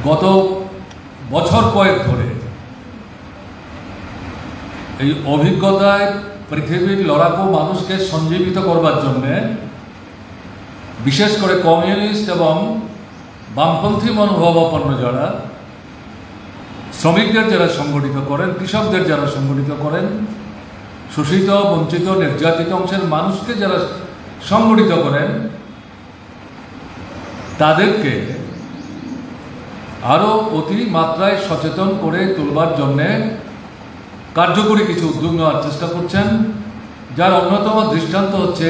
গত বছর কয়েক ধরে এই অভিজ্ঞতায় পৃথিবীর লড়াকু মানুষকে সঞ্জীবিত করবার জন্যে বিশেষ করে কমিউনিস্ট এবং বামপন্থী মনোভাবাপন্ন যারা শ্রমিকদের যারা সংগঠিত করেন, কৃষকদের যারা সংগঠিত করেন, শোষিত বঞ্চিত নির্যাতিত অংশের মানুষকে যারা সংগঠিত করেন, তাদেরকে আরও অতিমাত্রায় সচেতন করে তুলবার জন্যে কার্যকরী কিছু উদ্যোগ নেওয়ার চেষ্টা করছেন, যার অন্যতম দৃষ্টান্ত হচ্ছে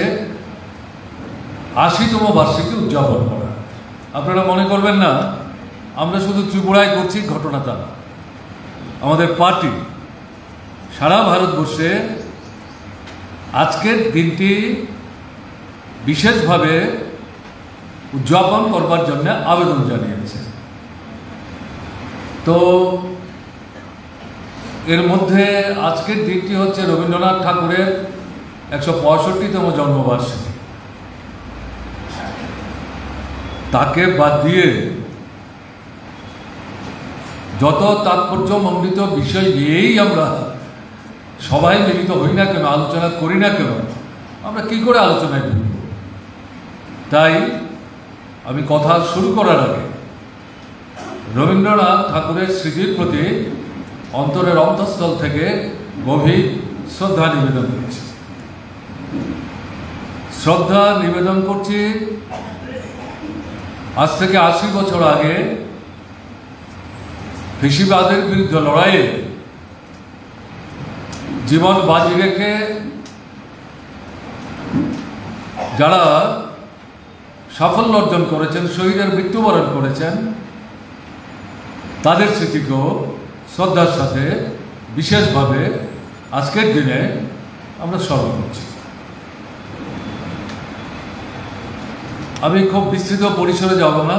৮০তম বার্ষিকী উদযাপন করা। আপনারা মনে করবেন না আমরা শুধু ত্রিপুরায় করছি, ঘটনা তা না। আমাদের পার্টি সারা ভারতবর্ষে আজকের দিনটি বিশেষভাবে উদযাপন করবার জন্য আবেদন জানিয়েছে। তো এর মধ্যে আজকের দিনটি হচ্ছে রবীন্দ্রনাথ ঠাকুরের ১৬৫তম জন্মবার্ষিকী। তাকে বাদ দিয়ে যত তাৎপর্যমণ্ডিত বিষয় নিয়েই আমরা সবাই মিলিত হই না কেন, আলোচনা করি না কেন, আমরা কি করে আলোচনায় ঢুকব? তাই আমি কথা শুরু করার আগে রবীন্দ্রনাথ ঠাকুরের স্মৃতির প্রতি অন্তরের অন্তঃস্থল থেকে গভীর শ্রদ্ধা নিবেদন করছি। শ্রদ্ধা নিবেদন করছি আজ থেকে ৮০ বছর আগে ফ্যাসিবাদের বিরুদ্ধে লড়াইয়ে জীবন বাজি রেখে যারা সাফল্য অর্জন করেছেন, শহীদের মৃত্যুবরণ করেছেন, তাদের স্মৃতিকেও শ্রদ্ধার সাথে বিশেষভাবে আজকের দিনে আমরা স্মরণ করছি। আমি খুব বিস্তৃত পরিসরে যাব না,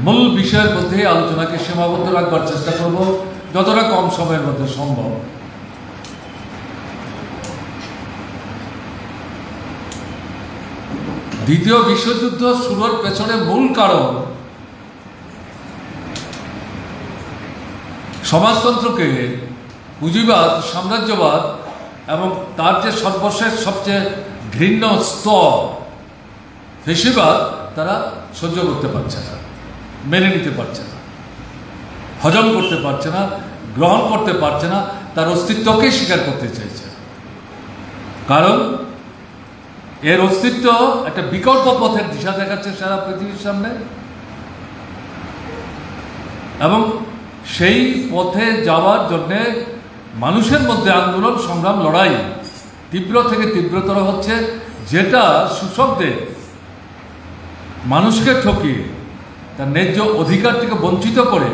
মূল বিষয়ের মধ্যে আলোচনাকে সীমাবদ্ধ রাখবার চেষ্টা করব যতটা কম সময়ের মধ্যে সম্ভব। দ্বিতীয় বিশ্বযুদ্ধ শুরুর পেছনে মূল কারণ সমাজতন্ত্রকে পুঁজিবাদ, সাম্রাজ্যবাদ এবং তার যে সর্বশেষ সবচেয়ে ঘৃণ্য স্তর ফ্যাসিবাদ, তারা সহ্য করতে পারছে না, মেনে নিতে পারছে না, হজম করতে পারছে না, গ্রহণ করতে পারছে না, তার অস্তিত্বকেই স্বীকার করতে চাইছে। কারণ এর অস্তিত্ব একটা বিকল্প পথের দিশা দেখাচ্ছে সারা পৃথিবীর সামনে, এবং সেই পথে যাওয়ার জন্যে মানুষের মধ্যে আন্দোলন, সংগ্রাম, লড়াই তীব্র থেকে তীব্রতর হচ্ছে, যেটা শোষকদের মানুষকে ঠকিয়ে তার ন্যায্য অধিকার থেকে বঞ্চিত করে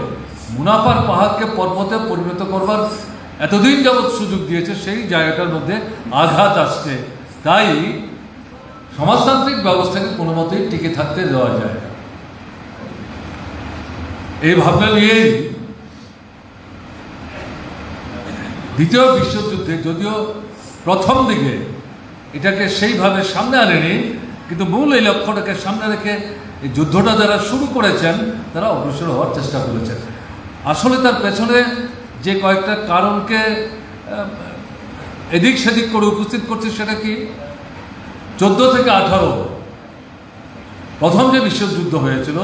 মুনাফার পাহাড়কে পর্বতে পরিণত করবার এতদিন যাবৎ সুযোগ দিয়েছে, সেই জায়গাটার মধ্যে আঘাত আসছে। তাই সমাজতান্ত্রিক ব্যবস্থাকে কোনো মতেই টিকে থাকতে দেওয়া যায় না। এই ভাবনা নিয়েই দ্বিতীয় বিশ্বযুদ্ধে, যদিও প্রথম দিকে এটাকে সেইভাবে সামনে আনেনি, কিন্তু মূল এই লক্ষ্যটাকে সামনে রেখে এই যুদ্ধটা যারা শুরু করেছেন তারা অগ্রসর হওয়ার চেষ্টা করেছেন। আসলে তার পেছনে যে কয়েকটা কারণকে এদিক সেদিক করে উপস্থিত করছে, সেটা কি 14 থেকে 18 প্রথম যে বিশ্বযুদ্ধ হয়েছিল,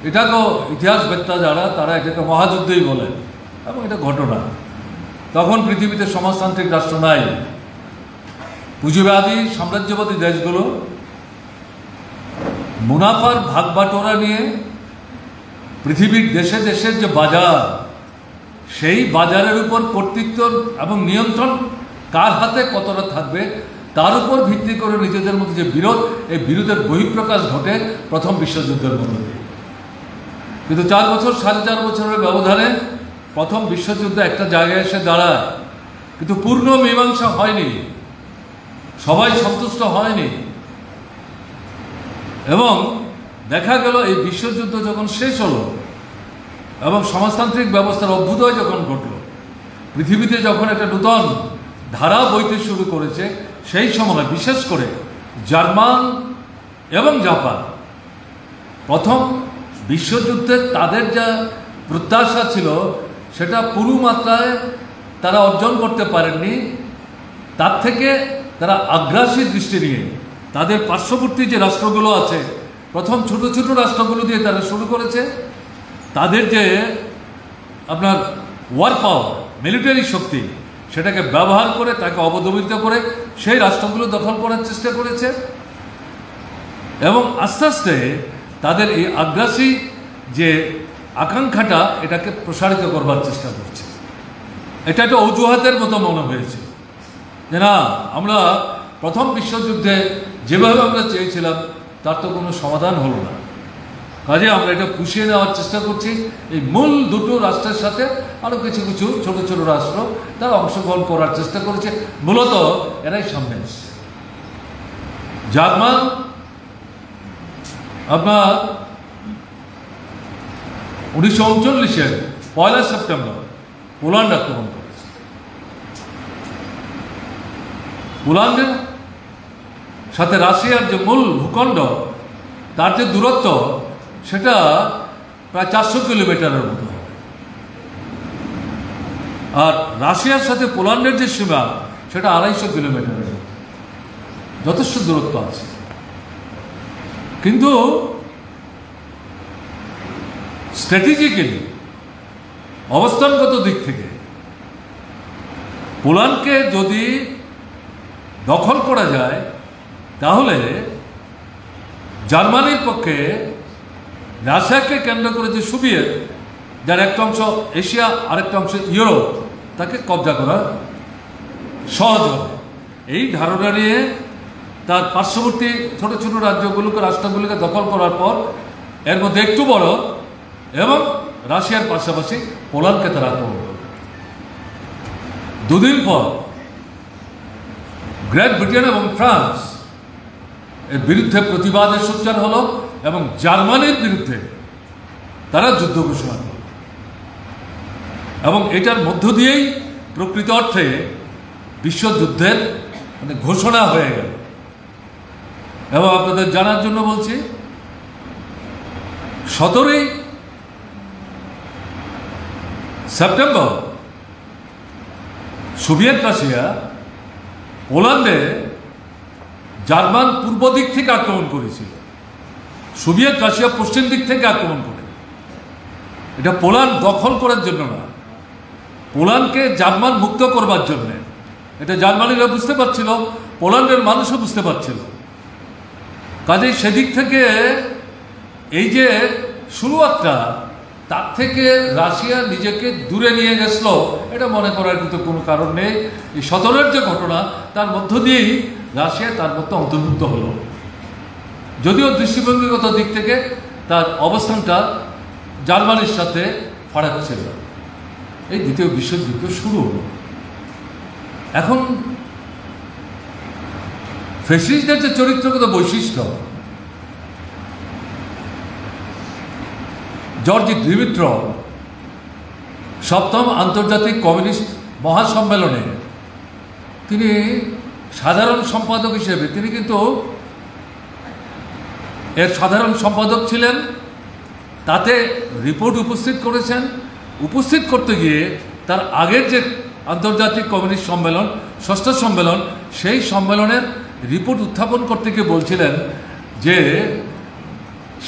এটাকেও ইতিহাসবেত্তা যারা, তারা এটাকে মহাযুদ্ধই বলেন, এবং এটা ঘটনা। তখন পৃথিবীতে সমাজতান্ত্রিক রাষ্ট্র নাই। পুঁজিবাদী সাম্রাজ্যবাদী দেশগুলো মুনাফার ভাগ বাটোয়ারা নিয়ে পৃথিবীর দেশে দেশের যে বাজার, সেই বাজারের উপর কর্তৃত্ব এবং নিয়ন্ত্রণ কার হাতে কতটা থাকবে তার উপর ভিত্তি করে নিজেদের মধ্যে যে বিরোধ, এই বিরোধের বহিঃপ্রকাশ ঘটে প্রথম বিশ্বযুদ্ধের মধ্যে দিয়ে। কিন্তু 4 বছর, 4.5 বছরের ব্যবধানে প্রথম বিশ্বযুদ্ধ একটা জায়গায় এসে দাঁড়ায়, কিন্তু পূর্ণ মীমাংসা হয়নি, সবাই সন্তুষ্ট হয়নি। এবং দেখা গেল এই বিশ্বযুদ্ধ যখন শেষ হলো এবং সমাজতান্ত্রিক ব্যবস্থার অভ্যুদয় যখন ঘটল, পৃথিবীতে যখন একটা নূতন ধারা বইতে শুরু করেছে, সেই সময় বিশেষ করে জার্মান এবং জাপান প্রথম বিশ্বযুদ্ধে তাদের যা প্রত্যাশা ছিল সেটা পুরো মাত্রায় তারা অর্জন করতে পারেননি। তার থেকে তারা আগ্রাসী দৃষ্টি নিয়ে তাদের পার্শ্ববর্তী যে রাষ্ট্রগুলো আছে, প্রথম ছোট ছোট রাষ্ট্রগুলো দিয়ে তারা শুরু করেছে। তাদের যে আপনার ওয়ার পাওয়ার, মিলিটারি শক্তি, সেটাকে ব্যবহার করে তাকে অবদমিত করে সেই রাষ্ট্রগুলো দখল করার চেষ্টা করেছে এবং আস্তে আস্তে তাদের এই আগ্রাসী যে আকাঙ্ক্ষাটা এটাকে প্রসারিত করবার চেষ্টা করছে। এটা একটা অজুহাতের মতো মনে হয়েছে যে না, আমরা প্রথম বিশ্বযুদ্ধে যেভাবে আমরা চেয়েছিলাম তার তো কোনো সমাধান হলো না, কাজে আমরা এটা পুষিয়ে নেওয়ার চেষ্টা করছি। এই মূল দুটো রাষ্ট্রের সাথে আরও কিছু কিছু ছোট ছোট রাষ্ট্র তারা অংশগ্রহণ করার চেষ্টা করেছে। মূলত এরাই সামনে এসছে। জার্মান আপনার 1939-এর 1 সেপ্টেম্বর পোল্যান্ড আক্রমণ করেছে। পোল্যান্ডের সাথে রাশিয়ার যে মূল ভূখণ্ড, তার যে দূরত্ব সেটা প্রায় 400 কিলোমিটারের মতো হবে। আর রাশিয়ার সাথে পোল্যান্ডের যে সীমা সেটা 250 কিলোমিটারের মতো, যথেষ্ট দূরত্ব আছে। কিন্তু স্ট্র্যাটেজিক্যালি, অবস্থানগত দিক থেকে পোল্যান্ডকে যদি দখল করা যায় তাহলে জার্মানির পক্ষে রাশিয়াকে কেন্দ্র করে যে সোভিয়েত, যার একটা অংশ এশিয়া আরেকটা অংশ ইউরোপ, তাকে কবজা করা সহজ হবে। এই ধারণা নিয়ে তার পার্শ্ববর্তী ছোট ছোট রাজ্যগুলোকে, রাষ্ট্রগুলিকে দখল করার পর এর মধ্যে একটু বড় এবং রাশিয়ার পাশাপাশি পোল্যান্ডকে তারা আক্রমণ করবে। দুদিন পর গ্রেট ব্রিটেন এবং ফ্রান্স এর বিরুদ্ধে প্রতিবাদের সোচ্চার হলো এবং জার্মানির বিরুদ্ধে তারা যুদ্ধ ঘোষণা করল এবং এটার মধ্য দিয়েই প্রকৃত অর্থে বিশ্বযুদ্ধের ঘোষণা হয়ে গেল। এবং আপনাদের জানার জন্য বলছি, 17 সেপ্টেম্বর সোভিয়েত রাশিয়া পোল্যান্ডে জার্মান পূর্ব দিক থেকে আক্রমণ করেছিল, সোভিয়েত রাশিয়া পশ্চিম দিক থেকে আক্রমণ করে। এটা পোল্যান্ড দখল করার জন্য না, পোল্যান্ডকে জার্মান মুক্ত করবার জন্য। এটা জার্মানিরা বুঝতে পারছিল, পোল্যান্ডের মানুষও বুঝতে পারছিল। কাজেই সেদিক থেকে এই যে শুরুয়াতটা, তার থেকে রাশিয়া নিজেকে দূরে নিয়ে গেছিল, এটা মনে করার কিন্তু কোনো কারণ নেই। এই 17-এর যে ঘটনা, তার মধ্য দিয়েই রাশিয়া তার মধ্যে অন্তর্ভুক্ত হলো, যদিও দৃষ্টিভঙ্গিগত দিক থেকে তার অবস্থানটা জার্মানির সাথে ফারাক ছিল। এই দ্বিতীয় বিশ্বযুদ্ধ শুরু হলো। এখন ফ্যাসিস্টদের যে চরিত্রগত বৈশিষ্ট্য, জর্জ ডিমিট্রভ 7ম আন্তর্জাতিক কমিউনিস্ট মহাসম্মেলনে তিনি সাধারণ সম্পাদক হিসেবে, তিনি কিন্তু এর সাধারণ সম্পাদক ছিলেন, তাতে রিপোর্ট উপস্থিত করেছেন। উপস্থিত করতে গিয়ে তার আগের যে আন্তর্জাতিক কমিউনিস্ট সম্মেলন, 6ষ্ঠ সম্মেলন, সেই সম্মেলনের রিপোর্ট উত্থাপন করতে গিয়ে বলছিলেন যে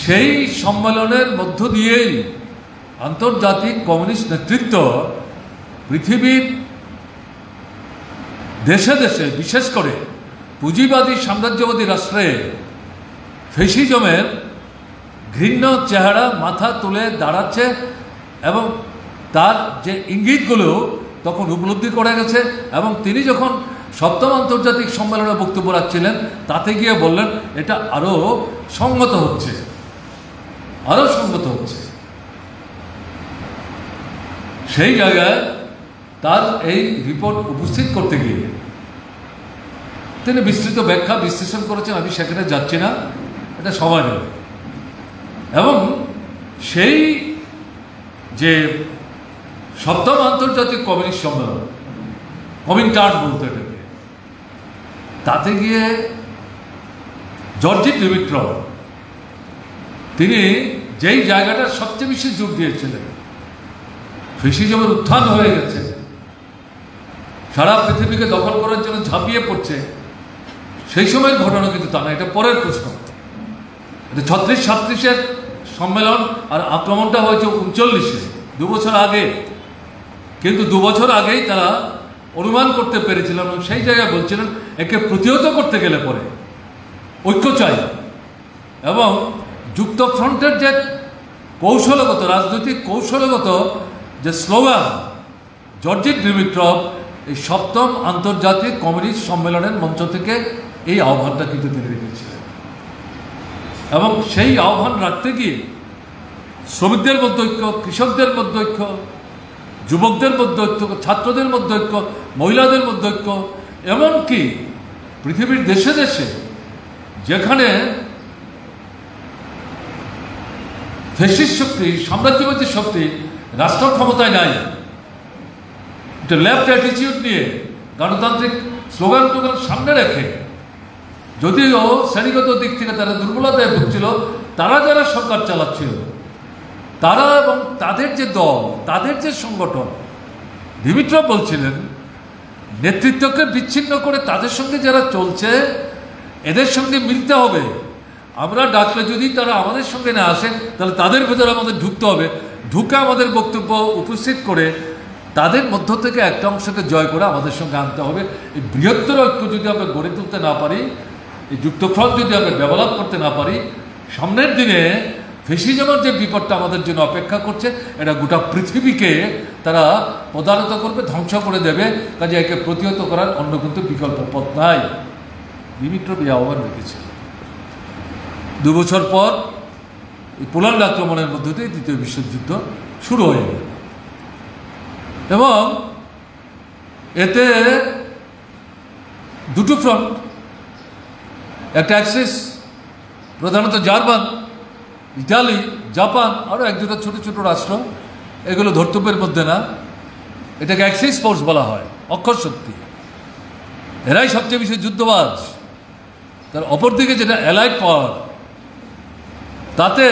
সেই সম্মেলনের মধ্য দিয়েই আন্তর্জাতিক কমিউনিস্ট নেতৃত্ব পৃথিবীর দেশে দেশে, বিশেষ করে পুঁজিবাদী সাম্রাজ্যবাদী রাষ্ট্রে ফ্যাসিজমের ঘৃণ্য চেহারা মাথা তুলে দাঁড়াচ্ছে এবং তার যে ইঙ্গিতগুলো তখন উপলব্ধি করে গেছে। এবং তিনি যখন 7ম আন্তর্জাতিক সম্মেলনে বক্তব্য রাখছিলেন, তাতে গিয়ে বললেন এটা আরও সংগত হচ্ছে, আরও সংগত হচ্ছে। সেই জায়গায় তার এই রিপোর্ট উপস্থিত করতে গিয়ে তিনি বিস্তৃত ব্যাখ্যা বিশ্লেষণ করেছেন, আমি সেখানে যাচ্ছি না, এটা সবাই নেবে। এবং সেই যে 7ম আন্তর্জাতিক কমিউনিস্ট সম্মেলন, কমিনটার্ন বলতে এটাকে, তাতে গিয়ে জর্জ ডিমিট্রভ তিনি যেই জায়গাটা সবচেয়ে বেশি জোর দিয়েছিলেন, ফ্যাসিজমের উত্থান হয়ে গেছে, সারা পৃথিবীকে দখল করার জন্য ঝাঁপিয়ে পড়ছে, সেই সময়ের ঘটনা কিন্তু তা না, এটা পরের প্রশ্ন। 36-37 সম্মেলন আর আক্রমণটা হয়েছে 39-এ, 2 বছর আগে। কিন্তু 2 বছর আগেই তারা অনুমান করতে পেরেছিলেন এবং সেই জায়গায় বলছিলেন একে প্রতিহত করতে গেলে পরে ঐক্য চাই। এবং যুক্তফ্রন্টের যে কৌশলগত, রাজনৈতিক কৌশলগত যে স্লোগান, জর্জি ডিমিট্রভ এই 7ম আন্তর্জাতিক কমিউনিস্ট সম্মেলনের মঞ্চ থেকে এই আহ্বানটা কিন্তু তিনি রেখেছিলেন। এবং সেই আহ্বান রাখতে গিয়ে শ্রমিকদের মধ্যে ঐক্য, কৃষকদের মধ্যে ঐক্য, যুবকদের মধ্যে ঐক্য, ছাত্রদের মধ্যে ঐক্য, মহিলাদের মধ্যে ঐক্য, এমনকি পৃথিবীর দেশে দেশে যেখানে ফ্যাসিস্ট শক্তি, সাম্রাজ্যবাদী শক্তি রাষ্ট্র ক্ষমতায় নাই, একটা লেফট অ্যাটিটিউড নিয়ে গণতান্ত্রিক স্লোগান টোগান সামনে রেখে, যদিও শ্রেণীগত দিক থেকে তারা দুর্বলতায় ভুগছিল, তারা যারা সরকার চালাচ্ছিল, তারা এবং তাদের যে দল, তাদের যে সংগঠন, ডিমিট্রভ বলছিলেন নেতৃত্বকে বিচ্ছিন্ন করে তাদের সঙ্গে যারা চলছে এদের সঙ্গে মিলতে হবে। আমরা ডাকলে যদি তারা আমাদের সঙ্গে না আসেন তাহলে তাদের ভেতরে আমাদের ঢুকতে হবে, ঢুকে আমাদের বক্তব্য উপস্থিত করে তাদের মধ্য থেকে একটা অংশকে জয় করে আমাদের সঙ্গে আনতে হবে। এই বৃহত্তর ঐক্য যদি আমরা গড়ে তুলতে না পারি, এই যুক্তফ্রন্ট যদি আমরা ডেভেলপ করতে না পারি, সামনের দিনে ফ্যাসিজমের যে বিপদটা আমাদের জন্য অপেক্ষা করছে, এটা গোটা পৃথিবীকে তারা পদানত করবে, ধ্বংস করে দেবে। কাজে একে প্রতিহত করার অন্য কিন্তু বিকল্প পথ নাই। ডিমিট্রভ এই আহ্বান রেখেছিল। 2 বছর পর এই পোল্যান্ড আক্রমণের মধ্য দিয়ে দ্বিতীয় বিশ্বযুদ্ধ শুরু হয়ে গেল এবং এতে দুটো ফ্রন্ট, একটা অ্যাক্সিস, প্রধানত জার্মান, ইটালি, জাপান, আরও 1-2টা ছোট ছোট রাষ্ট্র, এগুলো ধর্তব্যের মধ্যে না, এটাকে অ্যাক্সিস ফোর্স বলা হয়, অক্ষর শক্তি। এরাই সবচেয়ে বেশি যুদ্ধবাজ। তার অপরদিকে যেটা অ্যালাইড পাওয়ার, তাতে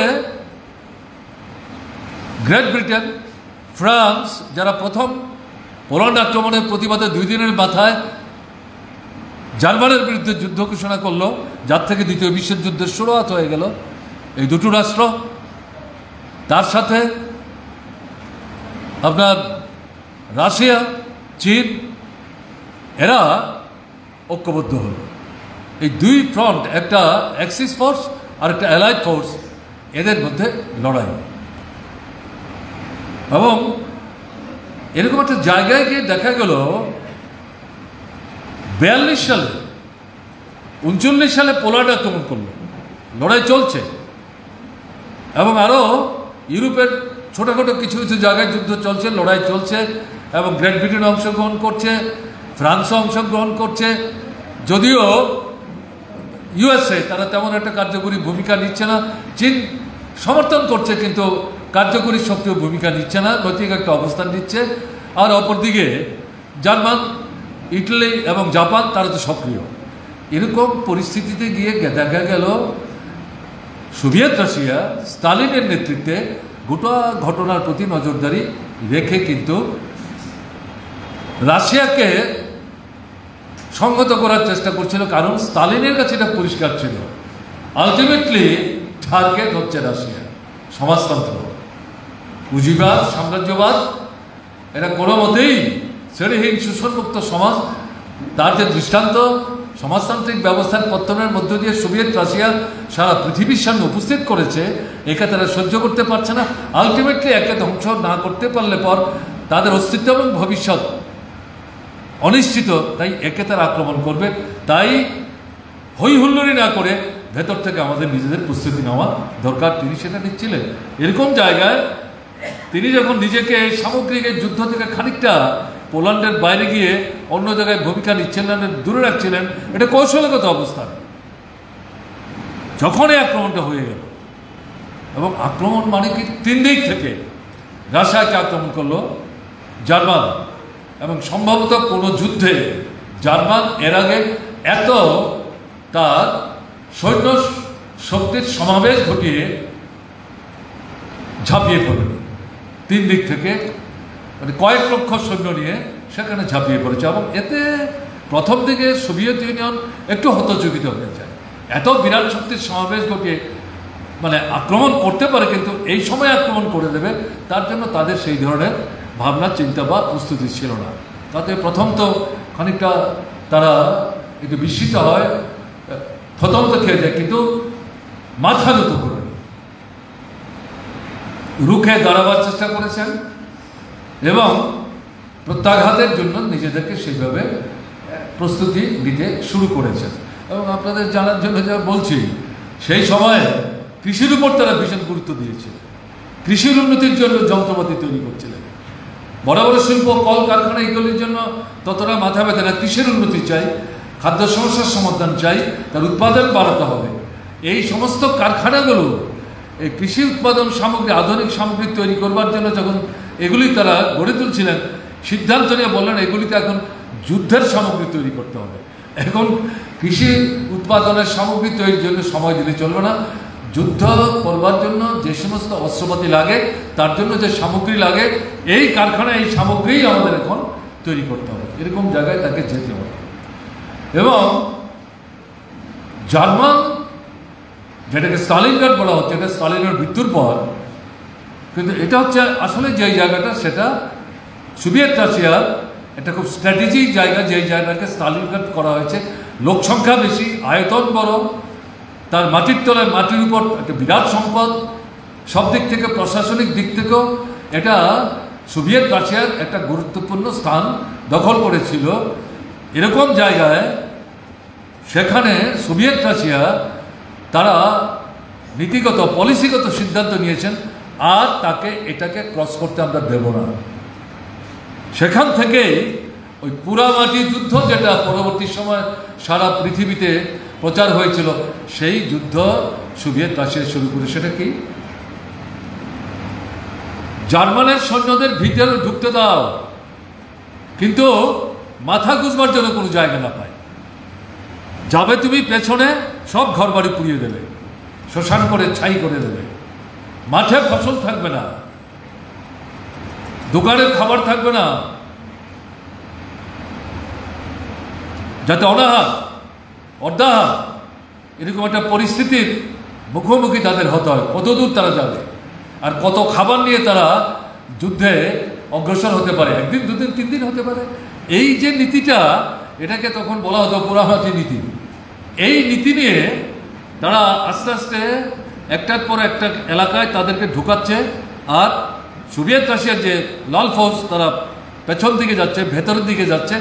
গ্রেট ব্রিটেন, ফ্রান্স, যারা প্রথম পোল্যান্ড আক্রমণের প্রতিবাদে 2 দিনের মাথায় জার্মানের বিরুদ্ধে যুদ্ধ ঘোষণা করলো, যার থেকে দ্বিতীয় বিশ্বযুদ্ধের শুরুয়াত হয়ে গেল, এই দুটো রাষ্ট্র, তার সাথে আপনার রাশিয়া, চীন, এরা ঐক্যবদ্ধ হল। এই 2 ফ্রন্ট, একটা অ্যাক্সিস ফোর্স আর একটা অ্যালাইড ফোর্স, এদের মধ্যে লড়াই। এবং এরকম একটা জায়গায় গিয়ে দেখা গেল 42 সালে, 39 সালে পোল্যান্ড আক্রমণ করলো, লড়াই চলছে। এবং আরও ইউরোপের ছোটোখাটো কিছু কিছু জায়গায় যুদ্ধ চলছে, লড়াই চলছে, এবং গ্রেট ব্রিটেন অংশগ্রহণ করছে, ফ্রান্সও অংশগ্রহণ করছে। যদিও ইউএসএ তারা তেমন একটা কার্যকরী ভূমিকা নিচ্ছে না, চীন সমর্থন করছে কিন্তু কার্যকরী সক্রিয় ভূমিকা নিচ্ছে না, নৈতিক একটা অবস্থান নিচ্ছে। আর অপরদিকে জার্মান, ইটালি এবং জাপান তারা তো সক্রিয়। এরকম পরিস্থিতিতে গিয়ে দেখা গেল সোভিয়েত রাশিয়া স্টালিনের নেতৃত্বে গোটা ঘটনার প্রতি নজরদারি রেখে কিন্তু রাশিয়াকে সংহত করার চেষ্টা করছিল, কারণ স্টালিনের কাছে এটা পরিষ্কার ছিল আলটিমেটলি টার্গেট হচ্ছে রাশিয়া, সমাজতন্ত্র, পুঁজিবাদ, সাম্রাজ্যবাদ, এরা কোনো মতেই শ্রেণীহীন শোষণমুক্ত সমাজ, তার যে দৃষ্টান্ত সমাজতান্ত্রিক ব্যবস্থার পত্তনের মধ্য দিয়ে সোভিয়েত রাশিয়া সারা পৃথিবীর সামনে উপস্থিত করেছে, একে তারা সহ্য করতে পারছে না। আলটিমেটলি একে ধ্বংস না করতে পারলে পর তাদের অস্তিত্ব এবং ভবিষ্যৎ অনিশ্চিত, তাই একে তারা আক্রমণ করবে। তাই হই হুল্লোড়ি না করে ভেতর থেকে আমাদের নিজেদের প্রস্তুতি নেওয়া দরকার। তিনি সেটা নিচ্ছিলেন। এরকম জায়গায় তিনি যখন নিজেকে সামগ্রিক যুদ্ধ থেকে খানিকটা পোল্যান্ডের বাইরে গিয়ে অন্য জায়গায় ভূমিকা নিচ্ছিলেন, দূরে রাখছিলেন, এটা কৌশলগত অবস্থান। যখন এই আক্রমণটা হয়ে গেল, এবং আক্রমণ মানে কি 3 দিক থেকে রাশিয়াকে আক্রমণ করলো জার্মান, এবং সম্ভবত কোনো যুদ্ধে জার্মান এর আগে এত তার সৈন্য শক্তির সমাবেশ ঘটিয়ে ঝাঁপিয়ে পড়েনি, 3 দিক থেকে মানে কয়েক লক্ষ সৈন্য নিয়ে সেখানে ঝাঁপিয়ে পড়েছে। এবং এতে প্রথম দিকে সোভিয়েত ইউনিয়ন একটু হতচকিত হয়ে যায়, এত বিরাট শক্তির সমাবেশ ঘটিয়ে মানে আক্রমণ করতে পারে, কিন্তু এই সময় আক্রমণ করে দেবে তার জন্য তাদের সেই ধরনের ভাবনা চিন্তা বা প্রস্তুতি ছিল না। তাতে প্রথম তো খানিকটা তারা একটু বিস্মিত হয়, থতমত খেয়ে যায়, কিন্তু মাথা নত করে রুখে দাঁড়াবার চেষ্টা করেছেন এবং প্রত্যাঘাতের জন্য নিজেদেরকে সেইভাবে প্রস্তুতি নিতে শুরু করেছেন। এবং আপনাদের জানার জন্য যা বলছি, সেই সময়ে কৃষির উপর তারা ভীষণ গুরুত্ব দিয়েছিল, কৃষির উন্নতির জন্য যন্ত্রপাতি তৈরি করছিলেন। বড় বড় শিল্প, কল কারখানা এগুলির জন্য ততটা মাথা ব্যথা না, কৃষির উন্নতি চাই, খাদ্য সমস্যার সমাধান চাই, তার উৎপাদন বাড়াতে হবে। এই সমস্ত কারখানাগুলো এই কৃষি উৎপাদন সামগ্রী, আধুনিক সামগ্রী তৈরি করবার জন্য যখন এগুলি তারা গড়ে তুলছিলেন, সিদ্ধান্ত নিয়ে বললেন এগুলিতে এখন যুদ্ধের সামগ্রী তৈরি করতে হবে। এখন কৃষি উৎপাদনের সামগ্রী তৈরির জন্য সময় দিলে চলবে না, যুদ্ধ করবার জন্য যে সমস্ত অস্ত্রপাতি লাগে, তার জন্য যে সামগ্রী লাগে, এই কারখানায় এই সামগ্রীই আমাদের এখন তৈরি করতে হবে। এরকম জায়গায় তাকে যেতে হবে। এবং জার্মান, যেটাকে স্টালিনগ্রাড বলা হচ্ছে, এটা স্টালিনের মৃত্যুর পর, কিন্তু এটা হচ্ছে আসলে যে জায়গাটা, সেটা সোভিয়েত রাশিয়ার একটা খুব স্ট্র্যাটেজিক জায়গা, যেই জায়গাকে স্টালিনগ্রাড করা হয়েছে। লোক সংখ্যা বেশি, আয়তন বড়, তার মাটির তলায়, মাটির উপর একটা বিরাট সম্পদ, সব দিক থেকে, প্রশাসনিক দিক থেকেও এটা সোভিয়েত রাশিয়ার একটা গুরুত্বপূর্ণ স্থান দখল করেছিল। এরকম জায়গায় সেখানে সোভিয়েত রাশিয়া তারা নীতিগত, পলিসিগত সিদ্ধান্ত নিয়েছেন, আর তাকে এটাকে ক্রস করতে আমরা দেব না। সেখান থেকে ওই পুরামাটি যুদ্ধ, যেটা পরবর্তী সময় সারা পৃথিবীতে প্রচার হয়েছিল, সেই যুদ্ধ সোভিয়েত রাশিয়া শুরু করে। সেটা কি? জার্মানের সৈন্যদের ভিতরে ঢুকতে দাও, কিন্তু মাথা গুঁজবার জন্য কোনো জায়গা না পায়। যাবে তুমি পেছনে, সব ঘর বাড়ি পুড়িয়ে দেবে, শ্মশান করে ছাই করে দেবে, মাঠে ফসল থাকবে না, দোকানের খাবার থাকবে না, যাতে অনাহার, অর্ধাহার, এরকম একটা পরিস্থিতির মুখোমুখি তাদের হতে হয়। কতদূর তারা যাবে, আর কত খাবার নিয়ে তারা যুদ্ধে অগ্রসর হতে পারে, একদিন, 2 দিন, 3 দিন হতে পারে। এই যে নীতিটা, এটাকে তখন বলা হতো পোড়ামাটি নীতি। এই নীতি নিয়ে তারা আস্তে আস্তে একটার পর একটা এলাকায় তাদেরকে ঢুকাচ্ছে। আর সোভিয়েত রাশিয়ার যে লাল ফৌজ, তারা পেছন দিকে যাচ্ছে, ভেতরের দিকে যাচ্ছে।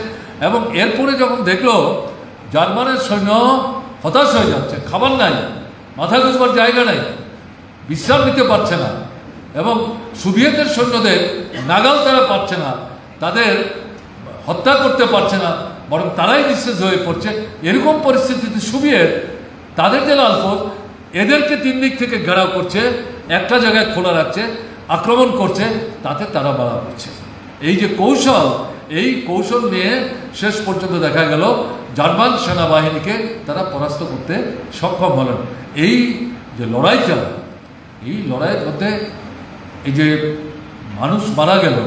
এবং এরপরে যখন দেখলো জার্মানের সৈন্য হতাশ হয়ে যাচ্ছে, খাবার নাই, মাথা গুঁজবার জায়গা নেই, বিশ্রাম নিতে পারছে না, এবং সোভিয়েতের সৈন্যদের নাগাল তারা পাচ্ছে না, তাদের হত্যা করতে পারছে না, বরং তারাই নিঃশেষ হয়ে পড়ছে। এরকম পরিস্থিতিতে সোভিয়েত তাদের যে লাল ফৌজ, এদেরকে 3 দিক থেকে ঘেরাও করছে, একটা জায়গায় খোলা রাখছে, আক্রমণ করছে, তাতে তারা মারা পড়ছে। এই যে কৌশল, এই কৌশল নিয়ে শেষ পর্যন্ত দেখা গেল জার্মান সেনাবাহিনীকে তারা পরাস্ত করতে সক্ষম হলেন। এই যে লড়াইটা, এই লড়াইয়ের মধ্যে এই যে মানুষ মারা গেল,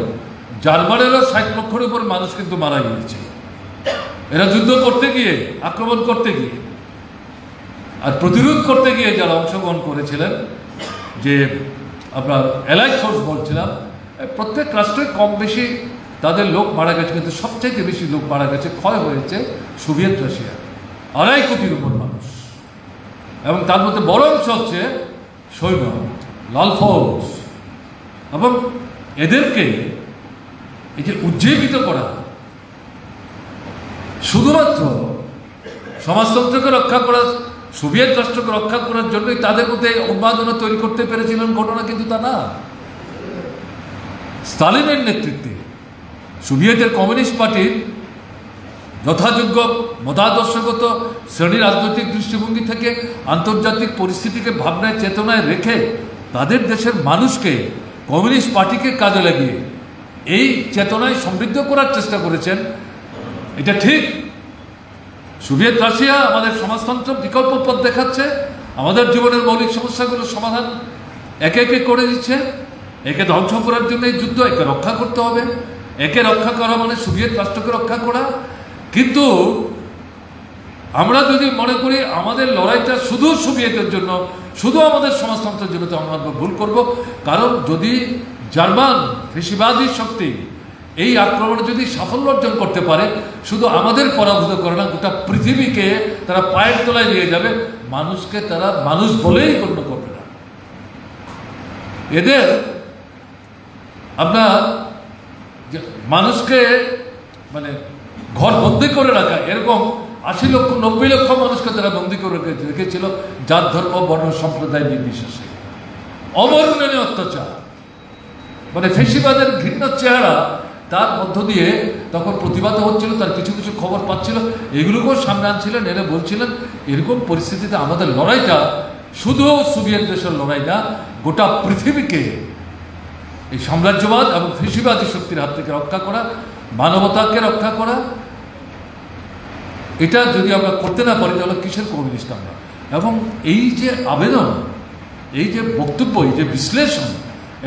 জার্মানেরও 60 লক্ষের উপর মানুষ কিন্তু মারা গিয়েছে এরা যুদ্ধ করতে গিয়ে, আক্রমণ করতে গিয়ে। আর প্রতিরোধ করতে গিয়ে যারা অংশগ্রহণ করেছিলেন, যে আপনার অ্যালাইড ফোর্স বলছিলাম, প্রত্যেক রাষ্ট্রে কম বেশি তাদের লোক মারা গেছে, কিন্তু সবচেয়ে বেশি লোক মারা গেছে, ক্ষয় হয়েছে সোভিয়েত রাশিয়া, 2.5 কোটির উপর মানুষ। এবং তার মধ্যে বড় অংশ হচ্ছে সৈন্য, লাল ফৌজ। এবং এদেরকে এই যে উজ্জীবিত করা, শুধুমাত্র সমাজতন্ত্রকে রক্ষা করা, সোভিয়েত রাষ্ট্রকে রক্ষা করার জন্যই তাদের মধ্যে উন্মাদনা তৈরি করতে পেরেছিলেন, ঘটনা কিন্তু তা না। স্টালিনের নেতৃত্বে সোভিয়েতের কমিউনিস্ট পার্টির যথাযোগ্য মতাদর্শগত শ্রেণী রাজনৈতিক দৃষ্টিভঙ্গি থেকে আন্তর্জাতিক পরিস্থিতিকে ভাবনায়, চেতনায় রেখে তাদের দেশের মানুষকে, কমিউনিস্ট পার্টিকে কাজে লাগিয়ে এই চেতনায় সমৃদ্ধ করার চেষ্টা করেছেন। এটা ঠিক, সোভিয়েত রাশিয়া আমাদের সমাজতন্ত্র বিকল্প পথ দেখাচ্ছে, আমাদের জীবনের মৌলিক সমস্যাগুলোর সমাধান একে একে করে দিচ্ছে, একে ধ্বংস করার জন্য এই যুদ্ধ, একে রক্ষা করতে হবে। একে রক্ষা করা মানে সোভিয়েত রাষ্ট্রকে রক্ষা করা। কিন্তু আমরা যদি মনে করি আমাদের লড়াইটা শুধু সোভিয়েতের জন্য, শুধু আমাদের সমাজতন্ত্রের জন্য, তো আমরা ভুল করব। কারণ যদি জার্মান ফ্যাসিবাদী শক্তি এই আক্রমণে যদি সাফল্য অর্জন করতে পারে, শুধু আমাদের পরাভূত করে না, গোটা পৃথিবীকে তারা পায়ের তলায় নিয়ে যাবে। মানুষকে তারা মানুষ বলেই গণ্য করবে না। এদের আপনার মানুষকে মানে ঘর বন্দি করে রাখা, এরকম 80 লক্ষ 90 লক্ষ মানুষকে তারা বন্দি করে রেখেছিল, জাত ধর্ম বর্ণ সম্প্রদায় নির্বিশেষে। অবর্ণনীয় অত্যাচার, মানে ফ্যাসিবাদের ঘৃণ্য চেহারা তার মধ্য দিয়ে তখন প্রতিবাদ হচ্ছিল, তার কিছু কিছু খবর পাচ্ছিল, এগুলোকেও সামনে আনছিলেন, এনে বলছিলেন এরকম পরিস্থিতিতে আমাদের লড়াইটা শুধু সোভিয়েত দেশের লড়াই না, গোটা পৃথিবীকে এই সাম্রাজ্যবাদ এবং ফ্যাসিবাদী শক্তির হাত থেকে রক্ষা করা, মানবতাকে রক্ষা করা। এটা যদি আমরা করতে না পারি তাহলে কিসের কমিউনিস্ট আমরা? এবং এই যে আবেদন, এই যে বক্তব্য, এই যে বিশ্লেষণ,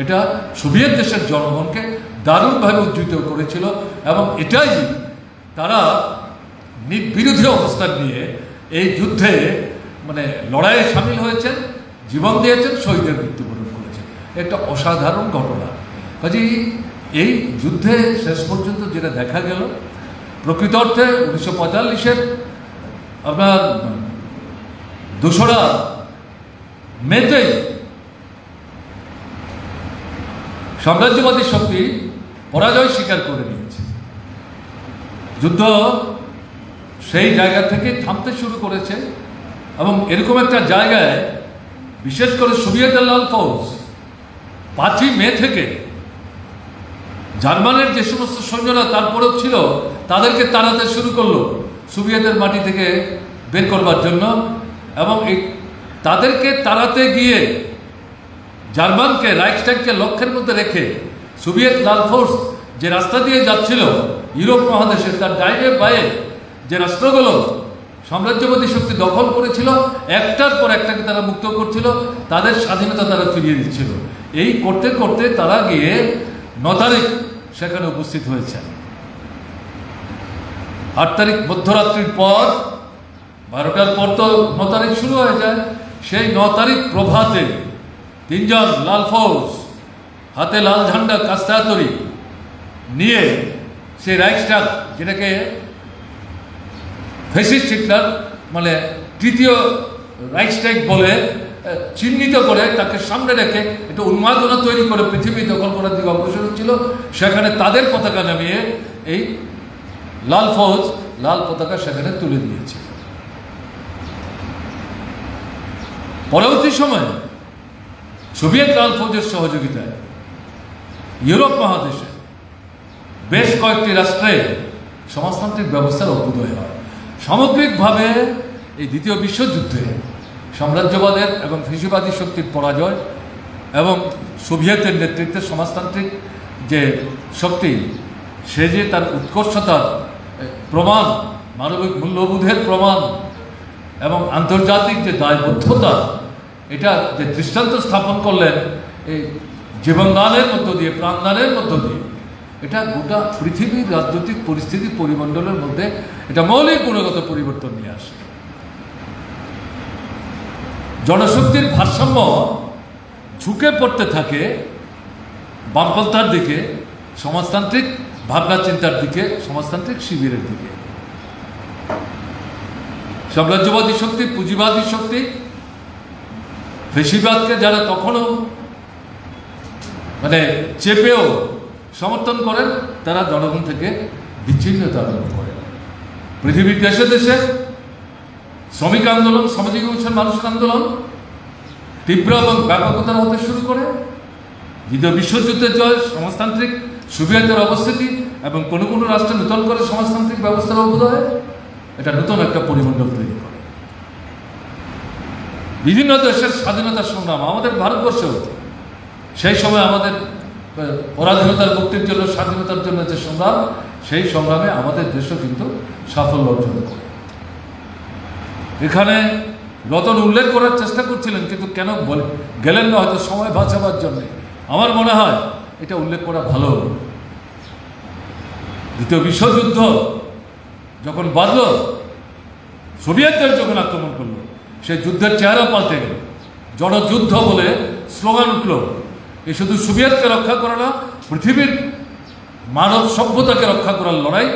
এটা সোভিয়েত দেশের জনগণকে দারুণভাবে উজ্জীবিত করেছিল। এবং এটাই তারা বিরোধী অবস্থান নিয়ে এই যুদ্ধে মানে লড়াইয়ে সামিল হয়েছেন, জীবন দিয়েছেন, শহীদের মৃত্যুবরণ করেছেন। একটা অসাধারণ ঘটনা। কাজেই এই যুদ্ধে শেষ পর্যন্ত যেটা দেখা গেল, প্রকৃত অর্থে 1945-এর আপনার 2রা মেতে সাম্রাজ্যবাদী শক্তি পরাজয় স্বীকার করে নিয়েছে। যুদ্ধ সেই জায়গা থেকে থামতে শুরু করেছে এবং এরকম একটা জায়গায় বিশেষ করে সোভিয়েতের লাল ফৌজ 5ই মে থেকে জার্মানের যে সমস্ত সৈন্যরা তারপরেও ছিল তাদেরকে তাড়াতে শুরু করলো সোভিয়েতের মাটি থেকে বের করবার জন্য। এবং তাদেরকে তাড়াতে গিয়ে জার্মানকে, রাইখস্ট্যাগকে লক্ষ্যের মধ্যে রেখে সোভিয়েত লাল ফোর্স যে রাস্তা দিয়ে যাচ্ছিল ইউরোপ মহাদেশে, তার ডাইনে বায়ে যে রাষ্ট্রগুলো সাম্রাজ্যবাদী শক্তি দখল করেছিল, একটার পর একটাকে তারা মুক্ত করছিল, তাদের স্বাধীনতা তারা ফিরিয়ে দিচ্ছিল। এই করতে করতে তারা গিয়ে 9 তারিখ সেখানে উপস্থিত হয়েছেন। 8 তারিখ মধ্যরাত্রির পর, 12টার পর তো 9 তারিখ শুরু হয়ে যায়। সেই 9 তারিখ প্রভাতে 3 জন লাল ফৌজ হাতে লাল ঝান্ডা, কাস্তে হাতুড়ি নিয়ে সেই রাইখস্ট্যাগ, যেটাকে ফ্যাসিস্ট হিটলার মানে তৃতীয় রাইখস্ট্যাগ বলে চিহ্নিত করে, তাকে সামনে রেখে একটা উন্মাদনা তৈরি করে পৃথিবী দখল করার দিকে অগ্রসর হচ্ছিল, সেখানে তাদের পতাকা নামিয়ে এই লাল ফৌজ লাল পতাকা সেখানে তুলে দিয়েছে। পরবর্তী সময়ে সোভিয়েত লাল ফৌজের সহযোগিতায় ইউরোপ মহাদেশে বেশ কয়েকটি রাষ্ট্রে সমাজতান্ত্রিক ব্যবস্থার অভ্যুদয় হয়। সামগ্রিকভাবে এই দ্বিতীয় বিশ্বযুদ্ধে সাম্রাজ্যবাদের এবং ফ্যাসিবাদী শক্তির পরাজয় এবং সোভিয়েতের নেতৃত্বে সমাজতান্ত্রিক যে শক্তি, সে যে তার উৎকর্ষতার প্রমাণ, মানবিক মূল্যবোধের প্রমাণ এবং আন্তর্জাতিক যে দায়বদ্ধতা, এটা যে দৃষ্টান্ত স্থাপন করলেন এই জীবনদানের মধ্য দিয়ে, প্রাণদানের মধ্য দিয়ে, এটা গোটা পৃথিবীর রাজনৈতিক পরিস্থিতি পরিমণ্ডলের মধ্যে এটা মৌলিক গুণগত পরিবর্তন নিয়ে আসে। জনশক্তির ভারসাম্য ঝুঁকে পড়তে থাকে বামপন্থার দিকে, সমাজতান্ত্রিক ভাবনা চিন্তার দিকে, সমাজতান্ত্রিক শিবিরের দিকে। সাম্রাজ্যবাদী শক্তি, পুঁজিবাদী শক্তি, ফ্যাসিবাদকে যারা তখনও মানে চেপেও সমর্থন করেন, তারা জনগণ থেকে বিচ্ছিন্নতা আরোপ করেন। পৃথিবীর দেশে দেশে শ্রমিক আন্দোলন, সামাজিক অংশের মানুষের আন্দোলন তীব্র এবং ব্যাপকতা হতে শুরু করে। দ্বিতীয় বিশ্বযুদ্ধের জয়, সমাজতান্ত্রিক সোভিয়েতের অবস্থিতি এবং কোনো কোনো রাষ্ট্রে নূতন করে সমাজতান্ত্রিক ব্যবস্থার অভ্যুদয়, এটা নতুন একটা পরিমণ্ডল তৈরি করে। বিভিন্ন দেশের স্বাধীনতার সংগ্রাম, আমাদের ভারতবর্ষেও সেই সময় আমাদের পরাধীনতার মুক্তির জন্য, স্বাধীনতার জন্য যে সংগ্রাম, সেই সংগ্রামে আমাদের দেশও কিন্তু সাফল্য অর্জন করে। এখানে রতন উল্লেখ করার চেষ্টা করছিলেন, কিন্তু কেন গেলেন না, হয়তো সময় বাঁচাবার জন্যে। আমার মনে হয় এটা উল্লেখ করা ভালো। দ্বিতীয় বিশ্বযুদ্ধ যখন বাঁধল, সোভিয়েতদের যখন আক্রমণ করলো, সেই যুদ্ধের চেহারা পাল্টে গেল। জনযুদ্ধ বলে স্লোগান উঠল। এ শুধু সোভিয়েতকে রক্ষা করে না, পৃথিবীর মানব সভ্যতাকে রক্ষা করার লড়াই,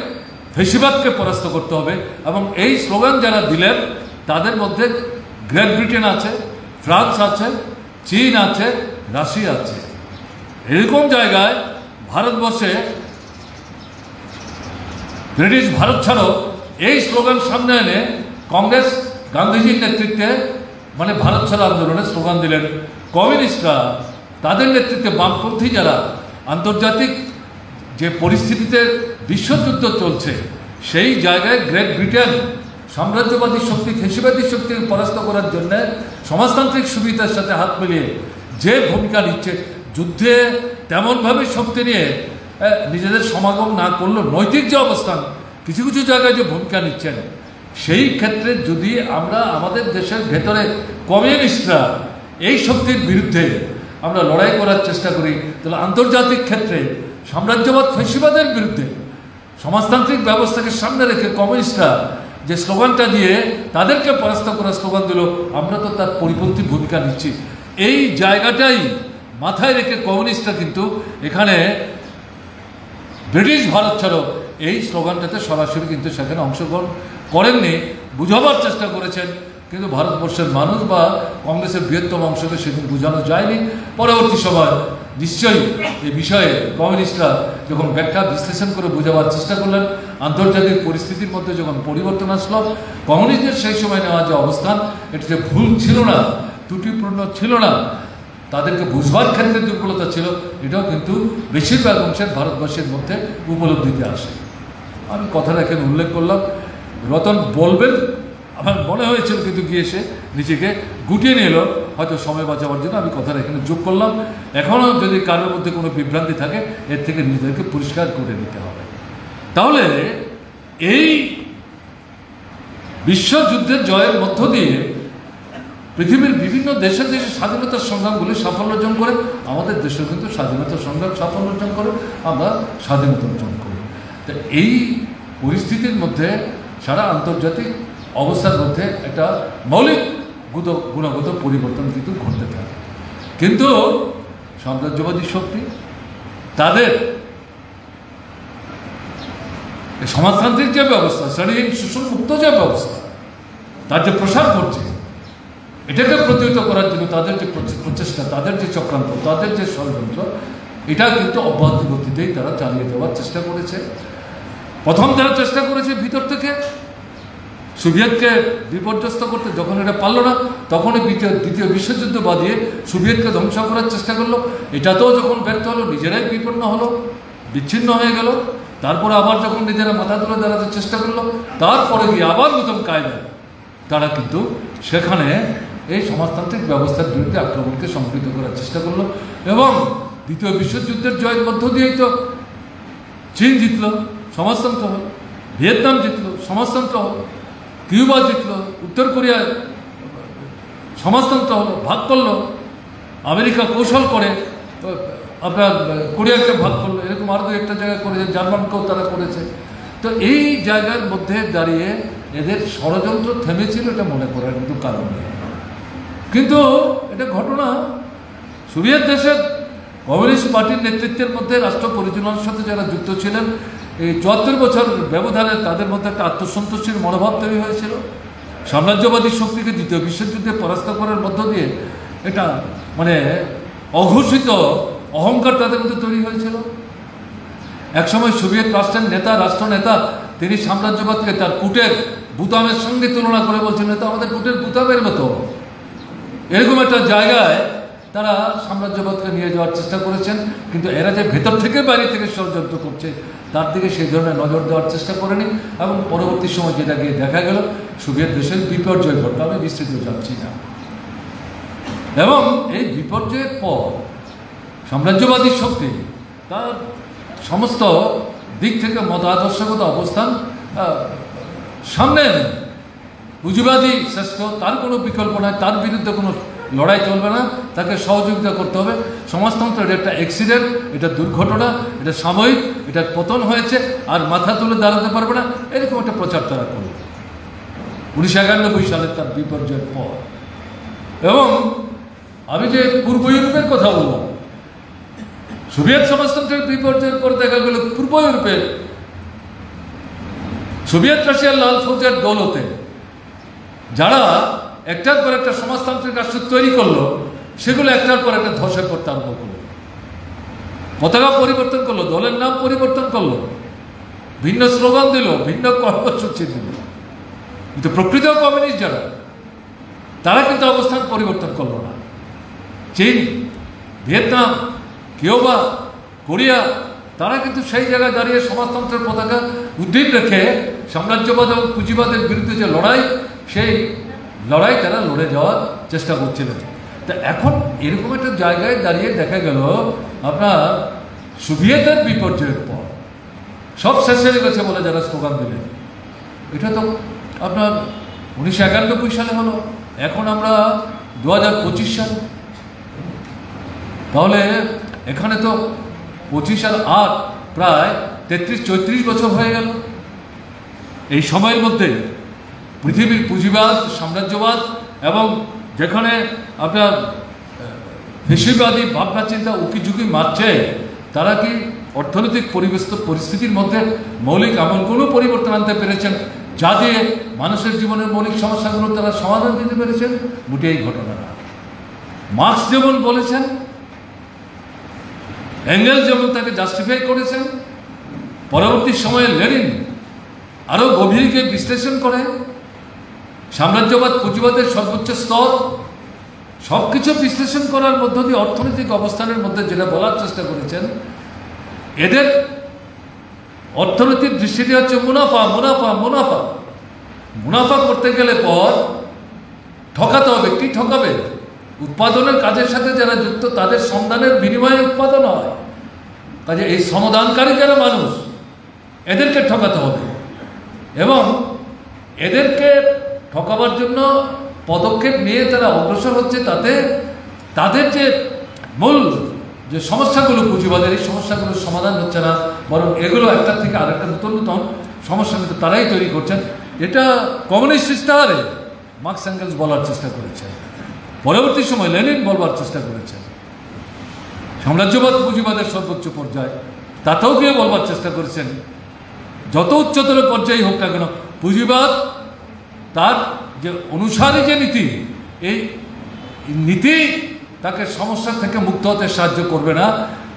ফেসিবাদকে পরাস্ত করতে হবে। এবং এই স্লোগান যারা দিলেন তাদের মধ্যে গ্রেট ব্রিটেন আছে, ফ্রান্স আছে, চীন আছে, রাশিয়া আছে। এরকম জায়গায় ভারতবর্ষে ব্রিটিশ ভারত ছাড়ো এই স্লোগান সামনে এনে কংগ্রেস গান্ধীজির নেতৃত্বে মানে ভারত ছাড়ো আন্দোলনের স্লোগান দিলেন। কমিউনিস্টরা তাদের নেতৃত্বে বামপন্থী যারা আন্তর্জাতিক যে পরিস্থিতিতে বিশ্বযুদ্ধ চলছে সেই জায়গায় গ্রেট ব্রিটেন সাম্রাজ্যবাদী শক্তি, ফেসিবাদী শক্তিকে পরাস্ত করার জন্য সমাজতান্ত্রিক সুবিধার সাথে হাত মিলিয়ে যে ভূমিকা নিচ্ছে, যুদ্ধে তেমনভাবে শক্তি নিয়ে নিজেদের সমাগম না করলেও নৈতিক যে অবস্থান, কিছু কিছু জায়গায় যে ভূমিকা নিচ্ছেন, সেই ক্ষেত্রে যদি আমরা আমাদের দেশের ভেতরে কমিউনিস্টরা এই শক্তির বিরুদ্ধে আমরা লড়াই করার চেষ্টা করি, তাহলে আন্তর্জাতিক ক্ষেত্রে সাম্রাজ্যবাদ ফেসিবাদের বিরুদ্ধে সমাজতান্ত্রিক ব্যবস্থাকে সামনে রেখে কমিউনিস্টরা যে স্লোগানটা দিয়ে তাদেরকে পরাস্ত করার স্লোগান দিল, আমরা তো তার পরিপন্থী ভূমিকা নিচ্ছি। এই জায়গাটাই মাথায় রেখে কমিউনিস্টরা কিন্তু এখানে ব্রিটিশ ভারত ছাড়ো এই স্লোগানটাতে সরাসরি কিন্তু সেখানে অংশগ্রহণ করেননি, বুঝাবার চেষ্টা করেছেন, কিন্তু ভারতবর্ষের মানুষ বা কংগ্রেসের বৃহত্তম অংশকে সেদিন বোঝানো যায়নি। পরবর্তী সময় নিশ্চয়ই এই বিষয়ে কমিউনিস্টরা যখন ব্যাখ্যা বিশ্লেষণ করে বোঝাবার চেষ্টা করলেন, আন্তর্জাতিক পরিস্থিতির মধ্যে যখন পরিবর্তন আসলো, কমিউনিস্টদের সেই সময় নেওয়া যে অবস্থান, এটা যে ভুল ছিল না, ত্রুটিপূর্ণ ছিল না, তাদেরকে বুঝবার ক্ষেত্রে দুর্বলতা ছিল, এটাও কিন্তু বেশিরভাগ অংশের ভারতবর্ষের মধ্যে উপলব্ধিতে আসে। আমি কথাটা এখানে উল্লেখ করলাম। রতন বলবেন আমার মনে হয়েছিল, কিন্তু গিয়ে সে নিজেকে গুটিয়ে নিল হয়তো সময় বাঁচাবার জন্য। আমি কথাটা এখানে যোগ করলাম। এখনও যদি কারোর মধ্যে কোনো বিভ্রান্তি থাকে, এর থেকে নিজেদেরকে পরিষ্কার করে নিতে হবে। তাহলে এই বিশ্বযুদ্ধের জয়ের মধ্য দিয়ে পৃথিবীর বিভিন্ন দেশে দেশে স্বাধীনতার সংগ্রামগুলি সাফল্য অর্জন করে, আমাদের দেশেও কিন্তু স্বাধীনতার সংগ্রাম সাফল্য অর্জন করে, আমরা স্বাধীনতা অর্জন করি। তো এই পরিস্থিতির মধ্যে সারা আন্তর্জাতিক অবস্থার মধ্যে একটা মৌলিক গুণগত পরিবর্তন কিন্তু ঘটতে থাকে। কিন্তু সাম্রাজ্যবাদী শক্তি তাদের সমাজতান্ত্রিক যে ব্যবস্থা, শ্রেণীহীন শোষণমুক্ত যে ব্যবস্থা, তার যে প্রসার ঘটছে, এটাকে প্রতিহত করার জন্য তাদের যে প্রচেষ্টা, তাদের যে চক্রান্ত, তাদের যে ষড়যন্ত্র, এটা কিন্তু অব্যাহত গতিতেই তারা চালিয়ে দেওয়ার চেষ্টা করেছে। প্রথম তারা চেষ্টা করেছে ভিতর থেকে সোভিয়েতকে বিপর্যস্ত করতে, যখন এটা পারল না তখনই দ্বিতীয় বিশ্বযুদ্ধ বাদিয়ে সোভিয়েতকে ধ্বংস করার চেষ্টা করলো। এটাতেও যখন ব্যর্থ হলো, নিজেরাই বিপন্ন হলো, বিচ্ছিন্ন হয়ে গেল। তারপরে আবার যখন নিজেরা মাথা তুলে দাঁড়াতে চেষ্টা করলো, তারপরে গিয়ে আবার নতুন কায়দায় তারা কিন্তু সেখানে এই সমাজতান্ত্রিক ব্যবস্থার বিরুদ্ধে আক্রমণকে সংগঠিত করার চেষ্টা করলো। এবং দ্বিতীয় বিশ্বযুদ্ধের জয়ের মধ্য দিয়েই তো চীন জিতল, সমাজতন্ত্র হল, ভিয়েতনাম জিতল, সমাজতন্ত্র হল, কিউবা জিতল, উত্তর কোরিয়া সমাজতন্ত্র হলো, ভাগ করলো, আমেরিকা কৌশল করে আপনার কোরিয়াকে ভাগ করলো, এরকম আরও একটা জায়গায় করেছে, জার্মানকেও তারা করেছে। তো এই জায়গার মধ্যে দাঁড়িয়ে এদের ষড়যন্ত্র থেমেছিল, এটা মনে করার কিন্তু কারণ নেই। কিন্তু এটা ঘটনা সোভিয়েত দেশের কমিউনিস্ট পার্টির নেতৃত্বের মধ্যে রাষ্ট্র পরিচালনার সাথে যারা যুক্ত ছিলেন, এই 74 বছর ব্যবধানে তাদের মধ্যে একটা আত্মসন্তুষ্টির মনোভাব তৈরি হয়েছিল। সাম্রাজ্যবাদী শক্তিকে দ্বিতীয় বিশ্বযুদ্ধে পরাস্ত করার মধ্য দিয়ে এটা মানে অঘোষিত অহংকার তাদের মধ্যে তৈরি হয়েছিল। একসময় সোভিয়েত রাষ্ট্রের নেতা, রাষ্ট্রনেতা, তিনি সাম্রাজ্যবাদকে তার কুটের বুতামের সঙ্গে তুলনা করে বলছেন, এটা আমাদের কুটের বুতামের মতো। এরকম একটা জায়গায় তারা সাম্রাজ্যবাদকে নিয়ে যাওয়ার চেষ্টা করেছেন। কিন্তু এরা যে ভেতর থেকে বাইরে থেকে ষড়যন্ত্র করছে, তার দিকে সেই ধরনের নজর দেওয়ার চেষ্টা করেনি। এবং পরবর্তী সময় যেটা গিয়ে দেখা গেল, সোভিয়েত দেশের বিপর্যয় ঘটল। আমি বিস্তৃত যাচ্ছি না। এবং এই বিপর্যয়ের পর সাম্রাজ্যবাদী শক্তি তার সমস্ত দিক থেকে মত আদর্শগত অবস্থান সামনে এনে পুঁজিবাদী শ্রেষ্ঠ, তার কোনো বিকল্প নয়, তার বিরুদ্ধে কোনো লড়াই চলবে না, তাকে সহযোগিতা করতে হবে। সমাজতন্ত্র এটা একটা অ্যাক্সিডেন্ট, এটা দুর্ঘটনা, এটা সাময়িক, এটা পতন হয়েছে, আর মাথা তুলে দাঁড়াতে পারবে না, এরকম একটা প্রচার তারা করবে 1991 সালে তার বিপর্যয়ের পর। এবং আমি যে পূর্ব ইউরোপের কথা বললাম, সোভিয়েত সমাজতন্ত্রের বিপর্যয়ের পর দেখা গেল পূর্ব ইউরোপের সোভিয়েত রাশিয়ার লাল ফৌজের দৌলতে যারা একটার পর একটা সমাজতান্ত্রিক রাষ্ট্র তৈরি করলো, সেগুলো একটার পর একটা ধসে পড়তে আরম্ভ করলো। পতাকা পরিবর্তন করলো, দলের নাম পরিবর্তন করলো, ভিন্ন স্লোগান দিল, ভিন্ন কর্মসূচি দিল। কিন্তু প্রকৃত কমিউনিস্ট যারা, তারা কিন্তু অবস্থান পরিবর্তন করলো না। চীন, ভিয়েতনাম, কিউবা, কোরিয়া, তারা কিন্তু সেই জায়গায় দাঁড়িয়ে সমাজতন্ত্রের পতাকা উদ্দিন রেখে সাম্রাজ্যবাদ এবং পুঁজিবাদের বিরুদ্ধে যে লড়াই, সেই লড়াই তারা লড়ে যাওয়ার চেষ্টা করছিলেন। তা এখন এরকম একটা জায়গায় দাঁড়িয়ে দেখা গেল আপনার সোভিয়েতের বিপর্যয়ের পর সব শেষ হয়ে গেছে বলে যারা স্লোগান দিলেন, এটা তো আপনার 1991 সালে হলো, এখন আমরা 2025 সাল, তাহলে এখানে তো 25 আর 8 প্রায় 33-34 বছর হয়ে গেল। এই সময়ের মধ্যে পৃথিবীর পুঁজিবাদ, সাম্রাজ্যবাদ এবং যেখানে আপনার ফেসিবাদী ভাবনা চিন্তা উকিঝুঁকি মারছে, তারা কি অর্থনৈতিক পরিস্থিতির মধ্যে মৌলিক এমন কোনো পরিবর্তন আনতে পেরেছেন যা দিয়ে মানুষের জীবনের মৌলিক সমস্যাগুলো তারা সমাধান দিতে পেরেছেন? মোটেই এই ঘটনা না। মার্কস যেমন বলেছেন, এঙ্গেলস যেমন তাকে জাস্টিফাই করেছেন, পরবর্তী সময়ে লেনিন আরও গভীরকে বিশ্লেষণ করে সাম্রাজ্যবাদ পুঁজিবাদের সর্বোচ্চ স্তর সব কিছু বিশ্লেষণ করার মধ্য দিয়ে অর্থনৈতিক অবস্থানের মধ্যে যেটা বলার চেষ্টা করেছেন, এদের অর্থনৈতিক দৃষ্টিটি হচ্ছে মুনাফা, মুনাফা, মুনাফা। মুনাফা করতে গেলে পর ঠকাতে হবে। কি ঠকাবে? উৎপাদনের কাজের সাথে যারা যুক্ত তাদের সন্ধানের বিনিময়ে উৎপাদন হয়। কাজে এই শ্রমদানকারী যারা মানুষ, এদেরকে ঠকাতে হবে এবং এদেরকে ঠকাবার জন্য পদক্ষেপ নিয়ে তারা অগ্রসর হচ্ছে। তাতে তাদের যে মূল যে সমস্যাগুলো পুঁজিবাদের, এই সমস্যাগুলোর সমাধান হচ্ছে না, বরং এগুলো একটা থেকে আরেকটা নতুন নতুন সমস্যা কিন্তু তারাই তৈরি করছেন। এটা কমিউনিস্ট ইস্তাহারে মার্কস এঙ্গেলস বলার চেষ্টা করেছেন, পরবর্তী সময় লেনিন বলবার চেষ্টা করেছেন। সাম্রাজ্যবাদ পুঁজিবাদের সর্বোচ্চ পর্যায়ে তাতেও গিয়ে বলবার চেষ্টা করেছেন, যত উচ্চতর পর্যায়ে হোক না কেন, পুঁজিবাদ তার যে অনুসারী যে নীতি, এই নীতি তাকে সমস্যা থেকে মুক্ত হতে সাহায্য করবে না।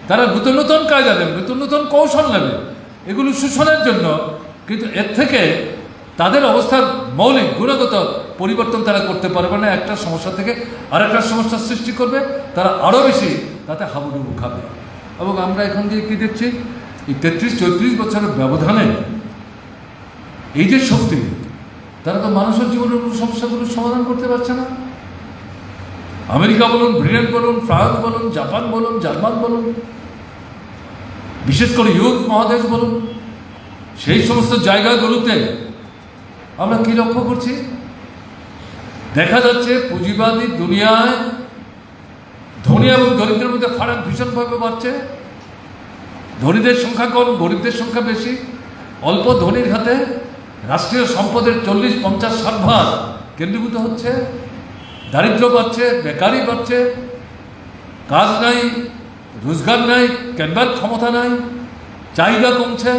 তারা নতুন নতুন কায়দা নেবে, নতুন নতুন কৌশল নেবে এগুলো শোষণের জন্য, কিন্তু এর থেকে তাদের অবস্থার মৌলিক গুণগত পরিবর্তন তারা করতে পারবে না। একটা সমস্যা থেকে আরেকটা সমস্যার সৃষ্টি করবে, তারা আরও বেশি তাতে হাবুডুবু খাবে। এবং আমরা এখন দিয়ে কী দেখছি, এই 33-34 বছরের ব্যবধানে এই যে শক্তি, তারা তো মানুষের জীবনের সমস্যাগুলোর সমাধান করতে পারছে না। আমেরিকা বলুন, ব্রিটেন বলুন, ফ্রান্স বলুন, জাপান বলুন, জার্মান বলুন, বিশেষ করে ইউরোপ মহাদেশ বলুন, সেই সমস্ত জায়গাগুলোতে আমরা কি লক্ষ্য করছি? দেখা যাচ্ছে পুঁজিবাদী দুনিয়ায় ধনী এবং দরিদ্রের মধ্যে ফারাক ভীষণভাবে বাড়ছে। ধনীদের সংখ্যা কম, গরিবদের সংখ্যা বেশি। অল্প ধনীর হাতে রাষ্ট্রীয় সম্পদের 40-50-60 ভাগ কেন্দ্রীভূত হচ্ছে। দারিদ্র বাড়ছে, বেকারি বাড়ছে, কাজ নাই, রোজগার নাই, কেনবার ক্ষমতা নাই, চাহিদা কমছে,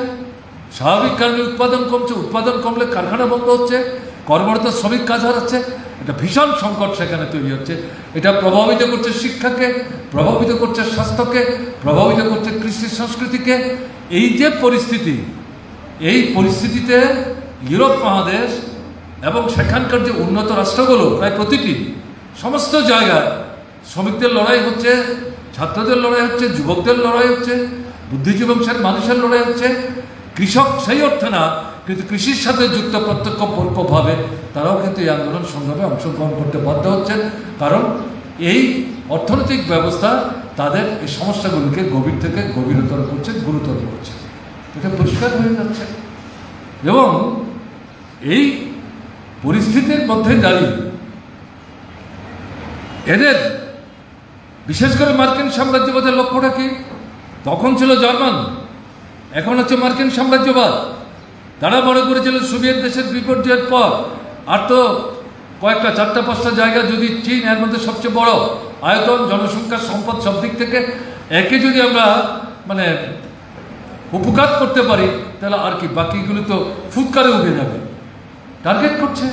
স্বাভাবিক কারণে উৎপাদন কমছে, উৎপাদন কমলে কারখানা বন্ধ হচ্ছে, কর্মরত শ্রমিক কাজ হারাচ্ছে। এটা ভীষণ সংকট সেখানে তৈরি হচ্ছে। এটা প্রভাবিত করছে শিক্ষাকে, প্রভাবিত করছে স্বাস্থ্যকে, প্রভাবিত করছে কৃষি সংস্কৃতিকে। এই যে পরিস্থিতি, এই পরিস্থিতিতে ইউরোপ মহাদেশ এবং সেখানকার যে উন্নত রাষ্ট্রগুলো, প্রায় প্রতিটি সমস্ত জায়গায় শ্রমিকদের লড়াই হচ্ছে, ছাত্রদের লড়াই হচ্ছে, যুবকদের লড়াই হচ্ছে, বুদ্ধিজীবী অংশের মানুষের লড়াই হচ্ছে। কৃষক সেই অর্থে না, কিন্তু কৃষির সাথে যুক্ত প্রত্যক্ষ পরোক্ষভাবে তারাও কিন্তু এই আন্দোলন সংগ্রামে অংশগ্রহণ করতে বাধ্য হচ্ছেন, কারণ এই অর্থনৈতিক ব্যবস্থা তাদের এই সমস্যাগুলিকে গভীর থেকে গভীরতর করছে, গুরুতর করছে। এটা পরিষ্কার হয়ে যাচ্ছে। এবং এই পরিস্থিতির মধ্যে দাঁড়িয়ে এদের বিশেষ করে মার্কিন সাম্রাজ্যবাদের লক্ষ্যটা কি? তখন ছিল জার্মান, এখন হচ্ছে মার্কিন সাম্রাজ্যবাদ। তারা মনে করেছিল সোভিয়েত দেশের বিপর্যয়ের পর আর তো কয়েকটা 4-5টা জায়গা, যদি চীন এর মধ্যে সবচেয়ে বড় আয়তন, জনসংখ্যা, সম্পদ সব দিক থেকে একে যদি আমরা মানে উপকার করতে পারি, তাহলে আর কি বাকিগুলো তো ফুৎকারে উঠে যাবে, টার্গেট করছে।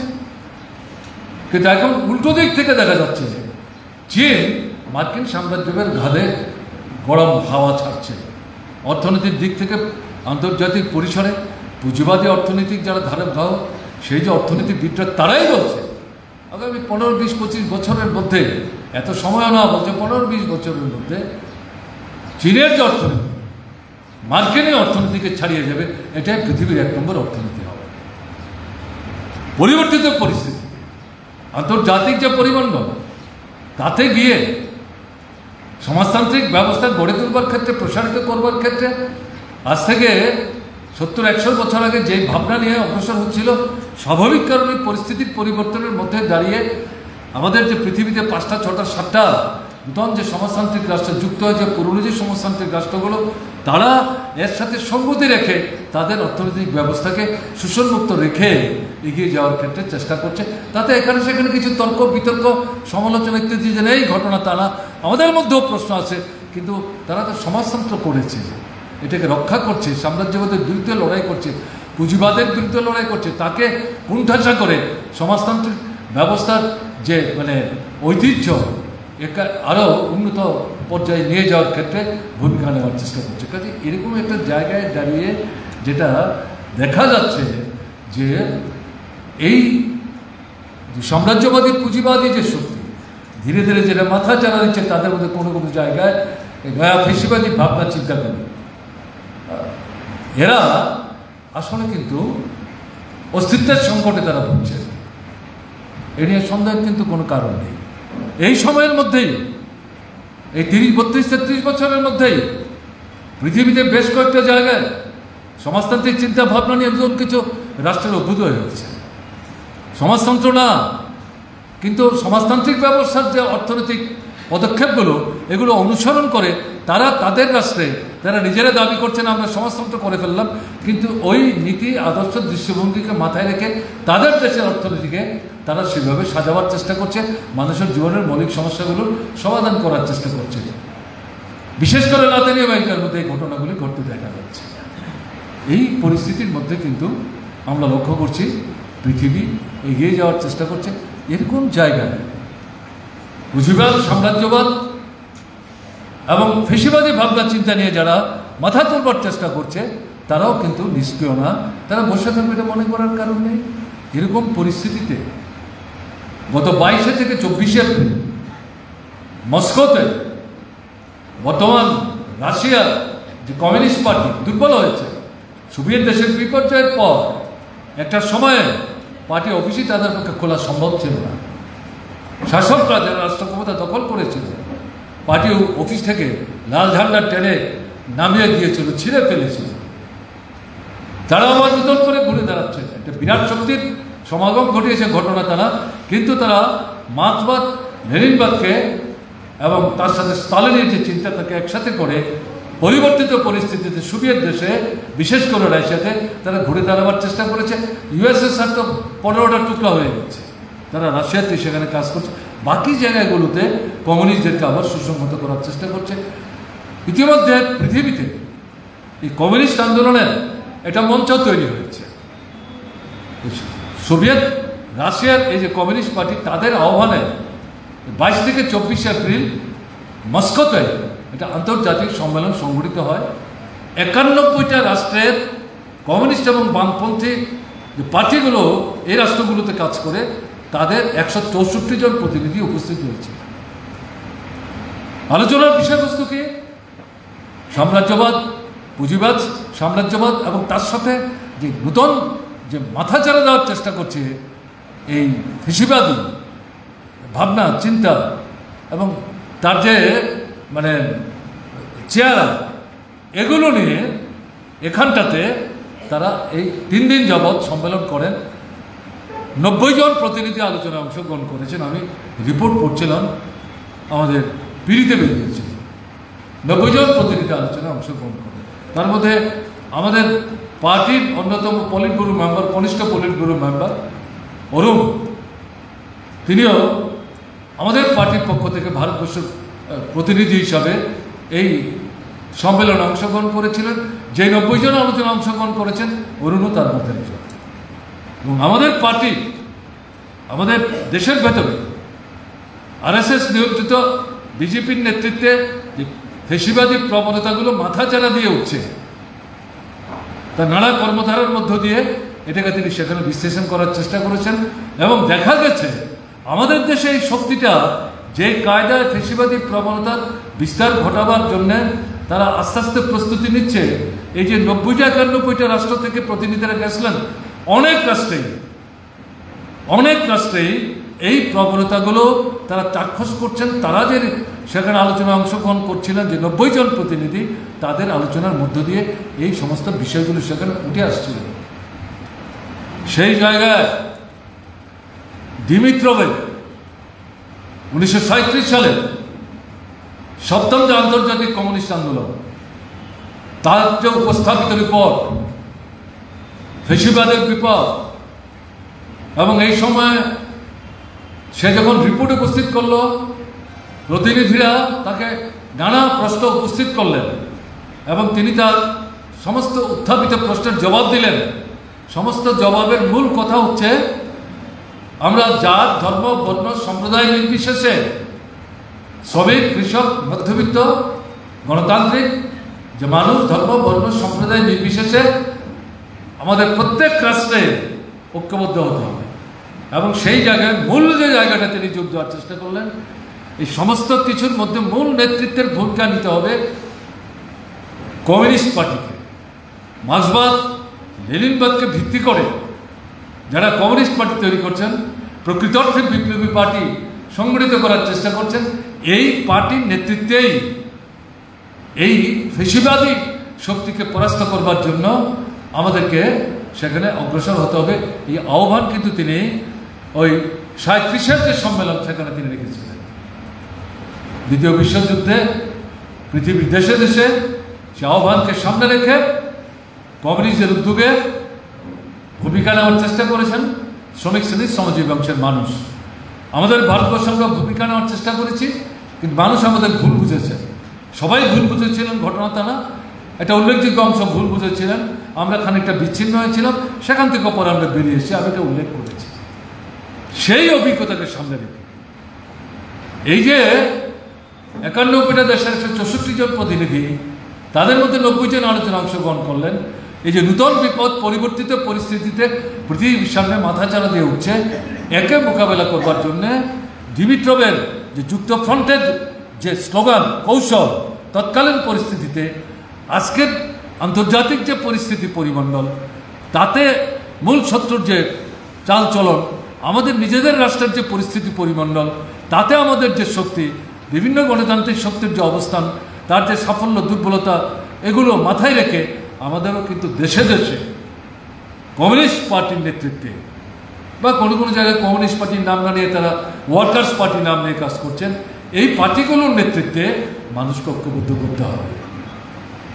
কিন্তু এখন উল্টো দিক থেকে দেখা যাচ্ছে যে চীন মার্কিন সাম্রাজ্যের ঘাড়ে গরম হাওয়া ছাড়ছে। অর্থনীতির দিক থেকে আন্তর্জাতিক পরিসরে পুঁজিবাদী অর্থনীতিক যারা ধারে ধাও, সেই যে অর্থনীতিবিদরা তারাই বলছে আগামী 15-20-25 বছরের মধ্যে, এত সময় না, বলছে 15-20 বছরের মধ্যে চীনের যে অর্থনীতি মার্কিনের অর্থনীতিকে ছাড়িয়ে যাবে। এটাই পৃথিবীর 1 নম্বর অর্থনীতি হবে। পরিবর্তিত পরিস্থিতি, আন্তর্জাতিক যে পরিমণ্ডল, তাতে গিয়ে সমাজতান্ত্রিক ব্যবস্থা গড়ে তুলবার ক্ষেত্রে, প্রসারিত করবার ক্ষেত্রে আজ থেকে 70-100 বছর আগে যে ভাবনা নিয়ে অগ্রসর হচ্ছিল, স্বাভাবিক কারণে পরিস্থিতির পরিবর্তনের মধ্যে দাঁড়িয়ে আমাদের যে পৃথিবীতে 5টা 6টা 7টা নূতন যে সমাজতান্ত্রিক রাষ্ট্র যুক্ত হয়েছে, পুরনো যে সমাজতান্ত্রিক রাষ্ট্রগুলো, তারা এর সাথে সঙ্গতি রেখে তাদের অর্থনৈতিক ব্যবস্থাকে শোষণমুক্ত রেখে এগিয়ে যাওয়ার ক্ষেত্রে চেষ্টা করছে। তাতে এখানে সেখানে কিছু তর্ক বিতর্ক, সমালোচনা ইত্যাদি যে নেই ঘটনা তা না, আমাদের মধ্যেও প্রশ্ন আছে। কিন্তু তারা তো সমাজতন্ত্র করেছে, এটাকে রক্ষা করছে, সাম্রাজ্যবাদের বিরুদ্ধে লড়াই করছে, পুঁজিবাদের বিরুদ্ধে লড়াই করছে, তাকে কুণ্ঠাসা করে সমাজতান্ত্রিক ব্যবস্থার যে মানে ঐতিহ্য আরও উন্নত পর্যায়ে নিয়ে যাওয়ার ক্ষেত্রে ভূমিকা নেওয়ার চেষ্টা করছে। কাজে এরকম একটা জায়গায় দাঁড়িয়ে যেটা দেখা যাচ্ছে যে এই সাম্রাজ্যবাদী পুঁজিবাদী যে শক্তি ধীরে ধীরে যেটা মাথা চালা দিচ্ছে, তাদের মধ্যে কোনো কোনো জায়গায় নয়া ফেসিবাদী ভাবনা চিন্তা করে এরা আসলে কিন্তু অস্তিত্বের সংকটে তারা ভুগছে। এ নিয়ে সন্দেহের কিন্তু কোনো কারণ নেই। এই সময়ের মধ্যেই, এই 30-32-33 বছরের মধ্যেই পৃথিবীতে বেশ কয়েকটা জায়গায় সমাজতান্ত্রিক চিন্তা ভাবনা নিয়ে নতুন কিছু রাষ্ট্রের অভ্যুদয় হয়েছে। সমাজতন্ত্র না, কিন্তু সমাজতান্ত্রিক ব্যবস্থার যে অর্থনৈতিক পদক্ষেপগুলো, এগুলো অনুসরণ করে তারা তাদের রাষ্ট্রে, তারা নিজেরা দাবি করছেন আমরা সমাজতন্ত্র করে ফেললাম, কিন্তু ওই নীতি আদর্শ দৃষ্টিভঙ্গিকে মাথায় রেখে তাদের দেশের অর্থনীতিকে তারা সেভাবে সাজাবার চেষ্টা করছে, মানুষের জীবনের মৌলিক সমস্যাগুলোর সমাধান করার চেষ্টা করছে। বিশেষ করে লাতিন আমেরিকার মধ্যে এই ঘটনাগুলি ঘটতে দেখা যাচ্ছে। এই পরিস্থিতির মধ্যে কিন্তু আমরা লক্ষ্য করছি পৃথিবী এগিয়ে যাওয়ার চেষ্টা করছে। এরকম জায়গায় পুঁজিবাদ, সাম্রাজ্যবাদ এবং ফেসিবাদী ভাবনা চিন্তা নিয়ে যারা মাথা তুলবার চেষ্টা করছে, তারাও কিন্তু নিষ্ক্রিয় না, তারা বসে থাকবে এটা মনে করার কারণ নেই। এরকম পরিস্থিতিতে গত 22 থেকে 24 এপ্রিল মস্কোতে বর্তমান রাশিয়ার যে কমিউনিস্ট পার্টি দুর্বল হয়েছে, সোভিয়েত দেশের বিপর্যয়ের পর একটা সময়ে পার্টি অফিসই তাদের পক্ষে খোলা সম্ভব ছিল না। শাসকরা যারা রাষ্ট্র ক্ষমতা দখল করেছিল, পার্টি অফিস থেকে লাল ঝান্ডা টেনে নামিয়ে দিয়েছিল, ছিঁড়ে ফেলেছিল। তারা আবার নতুন করে ঘুরে দাঁড়াচ্ছে, একটা বিরাট শক্তির সমাগম ঘটিয়েছে ঘটনা তারা, কিন্তু তারা মার্ক্সবাদ, লেনিনবাদকে এবং তার সাথে স্টালিনের যে চিন্তা তাকে একসাথে করে পরিবর্তিত পরিস্থিতিতে সোভিয়েত দেশে, বিশেষ করে রাশিয়াতে তারা ঘুরে দাঁড়াবার চেষ্টা করেছে। ইউএসএসআর তো 15টা টুকরা হয়ে গেছে, তারা রাশিয়াতে সেখানে কাজ করছে, বাকি জায়গাগুলোতে কমিউনিস্টদেরকে আবার সুসংহত করার চেষ্টা করছে। ইতিমধ্যে পৃথিবীতে এই কমিউনিস্ট আন্দোলনের একটা মঞ্চ তৈরি হয়েছে। সোভিয়েত রাশিয়ার এই যে কমিউনিস্ট পার্টি, তাদের আহ্বানে 22 থেকে 24 এপ্রিল মস্কোতে একটা আন্তর্জাতিক সম্মেলন সংগঠিত হয়। 91টা রাষ্ট্রের কমিউনিস্ট এবং বামপন্থী যে পার্টিগুলো এই রাষ্ট্রগুলোতে কাজ করে, তাদের 164 জন প্রতিনিধি উপস্থিত হয়েছে। আলোচনার বিষয়বস্তু কি? সাম্রাজ্যবাদ, পুঁজিবাদ, সাম্রাজ্যবাদ এবং তার সাথে যে নূতন যে মাথা চারা দেওয়ার চেষ্টা করছে এই ফেসিবাদী ভাবনা চিন্তা এবং তার যে মানে চেহারা, এগুলো নিয়ে এখানটাতে তারা এই 3 দিন যাবৎ সম্মেলন করেন। 90 জন প্রতিনিধি আলোচনায় অংশগ্রহণ করেছেন। আমি রিপোর্ট পড়ছিলাম, আমাদের পিড়িতে বেরিয়েছিল। 90 জন প্রতিনিধি আলোচনায় অংশগ্রহণ করে। তার মধ্যে আমাদের পার্টির অন্যতম পলিট ব্যুরো মেম্বার, কনিষ্ঠ পলিট ব্যুরো মেম্বার অরুণ, তিনিও আমাদের পার্টির পক্ষ থেকে ভারতবর্ষের প্রতিনিধি হিসাবে এই সম্মেলনে অংশগ্রহণ করেছিলেন। যে 90 জন আলোচনা অংশগ্রহণ করেছেন, অরুণও তার মধ্যে একজন। এবং আমাদের পার্টি, আমাদের দেশের ভেতরে RSS নিয়ন্ত্রিত বিজেপির নেতৃত্বে যে ফেসিবাদী প্রবণতাগুলো মাথাচাড়া দিয়ে উঠছে, তার নানা কর্মধারার মধ্য দিয়ে এটাকে তিনি সেখানে বিশ্লেষণ করার চেষ্টা করেছেন। এবং দেখা গেছে আমাদের দেশে এই শক্তিটা যে কায়দায় ফেসিবাদী প্রবণতার বিস্তার ঘটাবার জন্য তারা আস্তে আস্তে প্রস্তুতি নিচ্ছে। এই যে 90-91টা রাষ্ট্র থেকে প্রতিনিধিরা গেছিলেন, অনেক রাষ্ট্রেই এই প্রবণতাগুলো তারা চাক্ষুষ করছেন। তারা যে সেখানে আলোচনায় অংশগ্রহণ করছিলেন, যে 90 জন প্রতিনিধি, তাদের আলোচনার মধ্য দিয়ে এই সমস্ত বিষয়গুলো সেখানে উঠে আসছিল। সেই জায়গায় দিমিত্রভের 1937 সালে 7ম যে আন্তর্জাতিক কমিউনিস্ট আন্দোলন, তার যে উপস্থাপিত রিপোর্ট ফেসিবাদের বিপদ, এবং এই সময় সে যখন রিপোর্ট উপস্থিত করলো, প্রতিনিধিরা তাকে নানা প্রশ্ন উপস্থিত করলেন এবং তিনি তার সমস্ত উত্থাপিত প্রশ্নের জবাব দিলেন। সমস্ত জবাবের মূল কথা হচ্ছে, আমরা জাত, ধর্ম, বর্ণ, সম্প্রদায় নির্বিশেষে শ্রমিক, কৃষক, মধ্যবিত্ত, গণতান্ত্রিক যে মানুষ, ধর্ম, বর্ণ, সম্প্রদায় নির্বিশেষে আমাদের প্রত্যেক রাষ্ট্রে ঐক্যবদ্ধ হতে হবে। এবং সেই জায়গায় মূল যে জায়গাটা তিনি যোগ দেওয়ার চেষ্টা করলেন, এই সমস্ত কিছুর মধ্যে মূল নেতৃত্বের ভূমিকা নিতে হবে কমিউনিস্ট পার্টিকে। মার্ক্সবাদ, লেনিনবাদকে ভিত্তি করে যারা কমিউনিস্ট পার্টি তৈরি করছেন, প্রকৃত অর্থে বিপ্লবী পার্টি সংগঠিত করার চেষ্টা করছেন, এই পার্টির নেতৃত্বেই এই ফেসিবাদী শক্তিকে পরাস্ত করবার জন্য আমাদেরকে সেখানে অগ্রসর হতে হবে। এই আহ্বান কিন্তু তিনি ওই 37-এর যে সম্মেলন, সেখানে তিনি রেখেছিলেন। দ্বিতীয় বিশ্বযুদ্ধে পৃথিবীর দেশে দেশে সে আহ্বানকে সামনে রেখে কমিউনিস্টদের উদ্যোগে ভূমিকা নেওয়ার চেষ্টা করেছেন শ্রমিক শ্রেণীর, শ্রমজীবী অংশের মানুষ। আমাদের ভারতবর্ষে আমরা ভূমিকা নেওয়ার চেষ্টা করেছি, কিন্তু মানুষ আমাদের ভুল বুঝেছে। সবাই ভুল বুঝেছিলেন, ঘটনা তা না। একটা উল্লেখযোগ্য অংশ ভুল বুঝেছিলেন, আমরা খানিকটা বিচ্ছিন্ন হয়েছিলাম, সেখান থেকে পরে আমরা বেরিয়ে এসেছি, আমি এটা উল্লেখ করেছি। সেই অভিজ্ঞতাকে সামনে রেখে এই যে 91টা দেশের 64 জন প্রতিনিধি, তাদের মধ্যে 90 জন আলোচনা অংশগ্রহণ করলেন। এই যে নূতন বিপদ, পরিবর্তিত পরিস্থিতিতে পৃথিবীর সামনে মাথাচাড়া দিয়ে উঠছে, একে মোকাবেলা করবার জন্যে দিমিত্রভের যে যুক্তফ্রন্টের যে স্লোগান, কৌশল, তৎকালীন পরিস্থিতিতে আজকের আন্তর্জাতিক যে পরিস্থিতি, পরিমণ্ডল, তাতে মূল শত্রুর যে চালচলন, আমাদের নিজেদের রাষ্ট্রের যে পরিস্থিতি, পরিমণ্ডল, তাতে আমাদের যে শক্তি, বিভিন্ন গণতান্ত্রিক শক্তির যে অবস্থান, তার যে সাফল্য, দুর্বলতা, এগুলো মাথায় রেখে আমাদেরও কিন্তু দেশে দেশে কমিউনিস্ট পার্টির নেতৃত্বে, বা কোনো কোনো জায়গায় কমিউনিস্ট পার্টির নাম না নিয়ে তারা ওয়ার্কার্স পার্টি নাম নিয়ে কাজ করছেন, এই পার্টিগুলোর নেতৃত্বে মানুষকে ঐক্যবদ্ধ করতে হবে।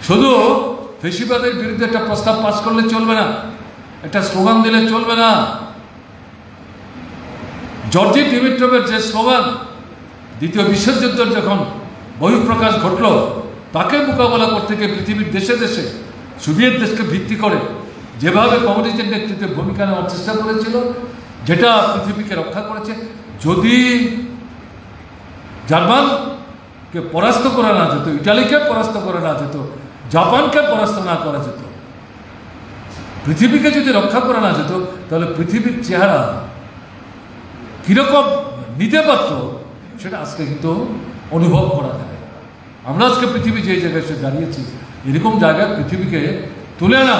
শুধু ফেসিবাদের বিরুদ্ধে একটা প্রস্তাব পাস করলে চলবে না, একটা স্লোগান দিলে চলবে না। জর্জি দিমিত্রভের যে স্লোগান, দ্বিতীয় বিশ্বযুদ্ধের যখন বহিঃপ্রকাশ ঘটল, তাকে মোকাবেলা করতে গিয়ে পৃথিবীর দেশে দেশে সোভিয়েত দেশকে ভিত্তি করে যেভাবে কমিউনিস্টের নেতৃত্বে ভূমিকা নেওয়ার চেষ্টা করেছিল, যেটা পৃথিবীকে রক্ষা করেছে। যদি জার্মানকে পরাস্ত করা না যেত, ইটালিকে পরাস্ত করা না যেত, জাপানকে পরাস্ত না করা যেত, পৃথিবীকে যদি রক্ষা করা না যেত, তাহলে পৃথিবীর চেহারা কীরকম নিতে পারত, সেটা আজকে কিন্তু অনুভব করা যায়। আমরা আজকে পৃথিবী যে জায়গায় এসে দাঁড়িয়েছি, এরকম জায়গায় পৃথিবীকে তুলে আনা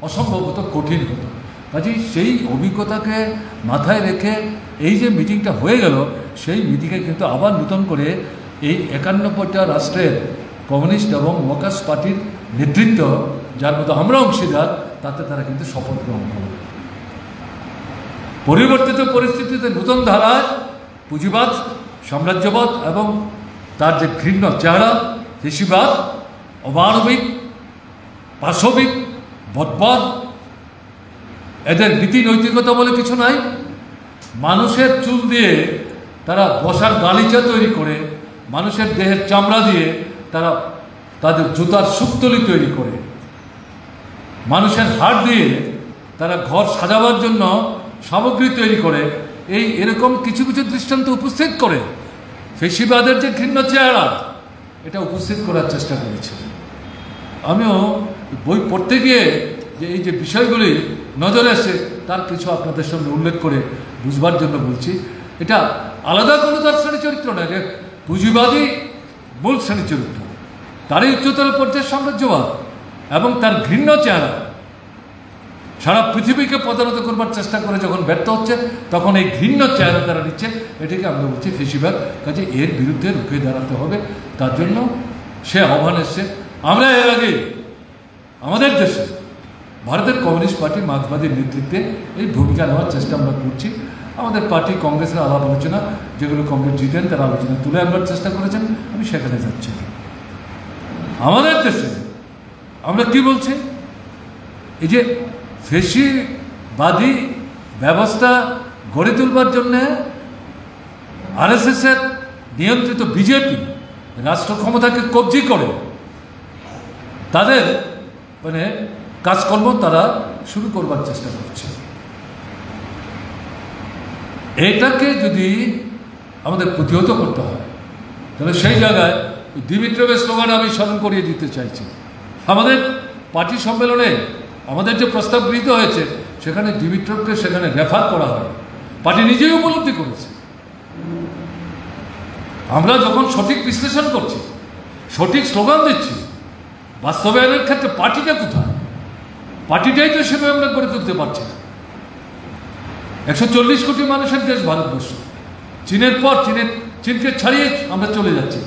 অসম্ভবত কঠিন হতো। কাজেই সেই অভিজ্ঞতাকে মাথায় রেখে এই যে মিটিংটা হয়ে গেল, সেই মিটিংয়ে কিন্তু আবার নতুন করে এই 91টা রাষ্ট্রের কমিউনিস্ট এবং ওয়ার্কার্স পার্টির নেতৃত্ব, যার মধ্যে আমরা অংশীদার, তাতে তারা কিন্তু শপথ গ্রহণ করবে। পরিবর্তিত পরিস্থিতিতে নতুন ধারায় পুঁজিবাদ সাম্রাজ্যবাদ এবং তার যে ঘৃণ্য চেহারা, ফেসিবাদ, অমানবিক, পাশবিক, বদবাদ, এদের নীতি নৈতিকতা বলে কিছু নাই। মানুষের চুল দিয়ে তারা বসার গালিচা তৈরি করে, মানুষের দেহের চামড়া দিয়ে তারা তাদের জুতার সুতলি তৈরি করে, মানুষের হাড় দিয়ে তারা ঘর সাজাবার জন্য সামগ্রী তৈরি করে। এরকম কিছু কিছু দৃষ্টান্ত উপস্থিত করে ফেসিবাদের যে ঘৃণ্য চেহারা, এটা উপস্থিত করার চেষ্টা করেছে। আমিও বই পড়তে গিয়ে যে এই যে বিষয়গুলি নজরে আসে তার কিছু আপনাদের সঙ্গে উল্লেখ করে বুঝবার জন্য বলছি। এটা আলাদা কোনো তার শ্রেণী চরিত্র নয়, যে পুঁজিবাদী মূল শ্রেণী চরিত্র, তারই উচ্চতর পর্যায়ের সাম্রাজ্যবাদ এবং তার ঘৃণ্য চেহারা সারা পৃথিবীকে প্রতারিত করবার চেষ্টা করে যখন ব্যর্থ হচ্ছে, তখন এই ঘৃণ্য চেহারা তারা নিচ্ছে। এটাকে আমরা বলছি ফেসিবাদ। কাজে এর বিরুদ্ধে রুখে দাঁড়াতে হবে, তার জন্য সে আহ্বান এসছে। আমরা এর আগে আমাদের দেশে ভারতের কমিউনিস্ট পার্টি মার্ক্সবাদীর নেতৃত্বে এই ভূমিকা নেওয়ার চেষ্টা আমরা করছি। আমাদের পার্টি কংগ্রেসের আলাপ আলোচনা, যেগুলো কংগ্রেস জিতেন তার আলোচনা তুলে আনবার চেষ্টা করেছেন, আমি সেখানে যাচ্ছি। আমাদের দেশে আমরা কি বলছি, এই যে ফেসিবাদী ব্যবস্থা গড়ে তুলবার জন্যে আরএসএসের নিয়ন্ত্রিত বিজেপি রাষ্ট্র ক্ষমতাকে কবজি করে তাদের কাজকর্ম তারা শুরু করবার চেষ্টা করছে। এটাকে যদি আমাদের প্রতিহত করতে হয়, তাহলে সেই জায়গায় দিমিত্রভের স্লোগান আমি স্মরণ করিয়ে দিতে চাইছি। আমাদের পার্টি সম্মেলনে আমাদের যে প্রস্তাব গৃহীত হয়েছে, সেখানে দিমিত্রভকে সেখানে রেফার করা হয়। পার্টি নিজেই উপলব্ধি করেছে। আমরা যখন সঠিক বিশ্লেষণ করছি, সঠিক স্লোগান দিচ্ছি, বাস্তবায়নের ক্ষেত্রে পার্টিটা কোথায়? পার্টিটাই তো সেভাবে আমরা গড়ে তুলতে পারছি না। 140 কোটি মানুষের দেশ ভারতবর্ষ, চীনের পর চীনকে ছাড়িয়ে আমরা চলে যাচ্ছি।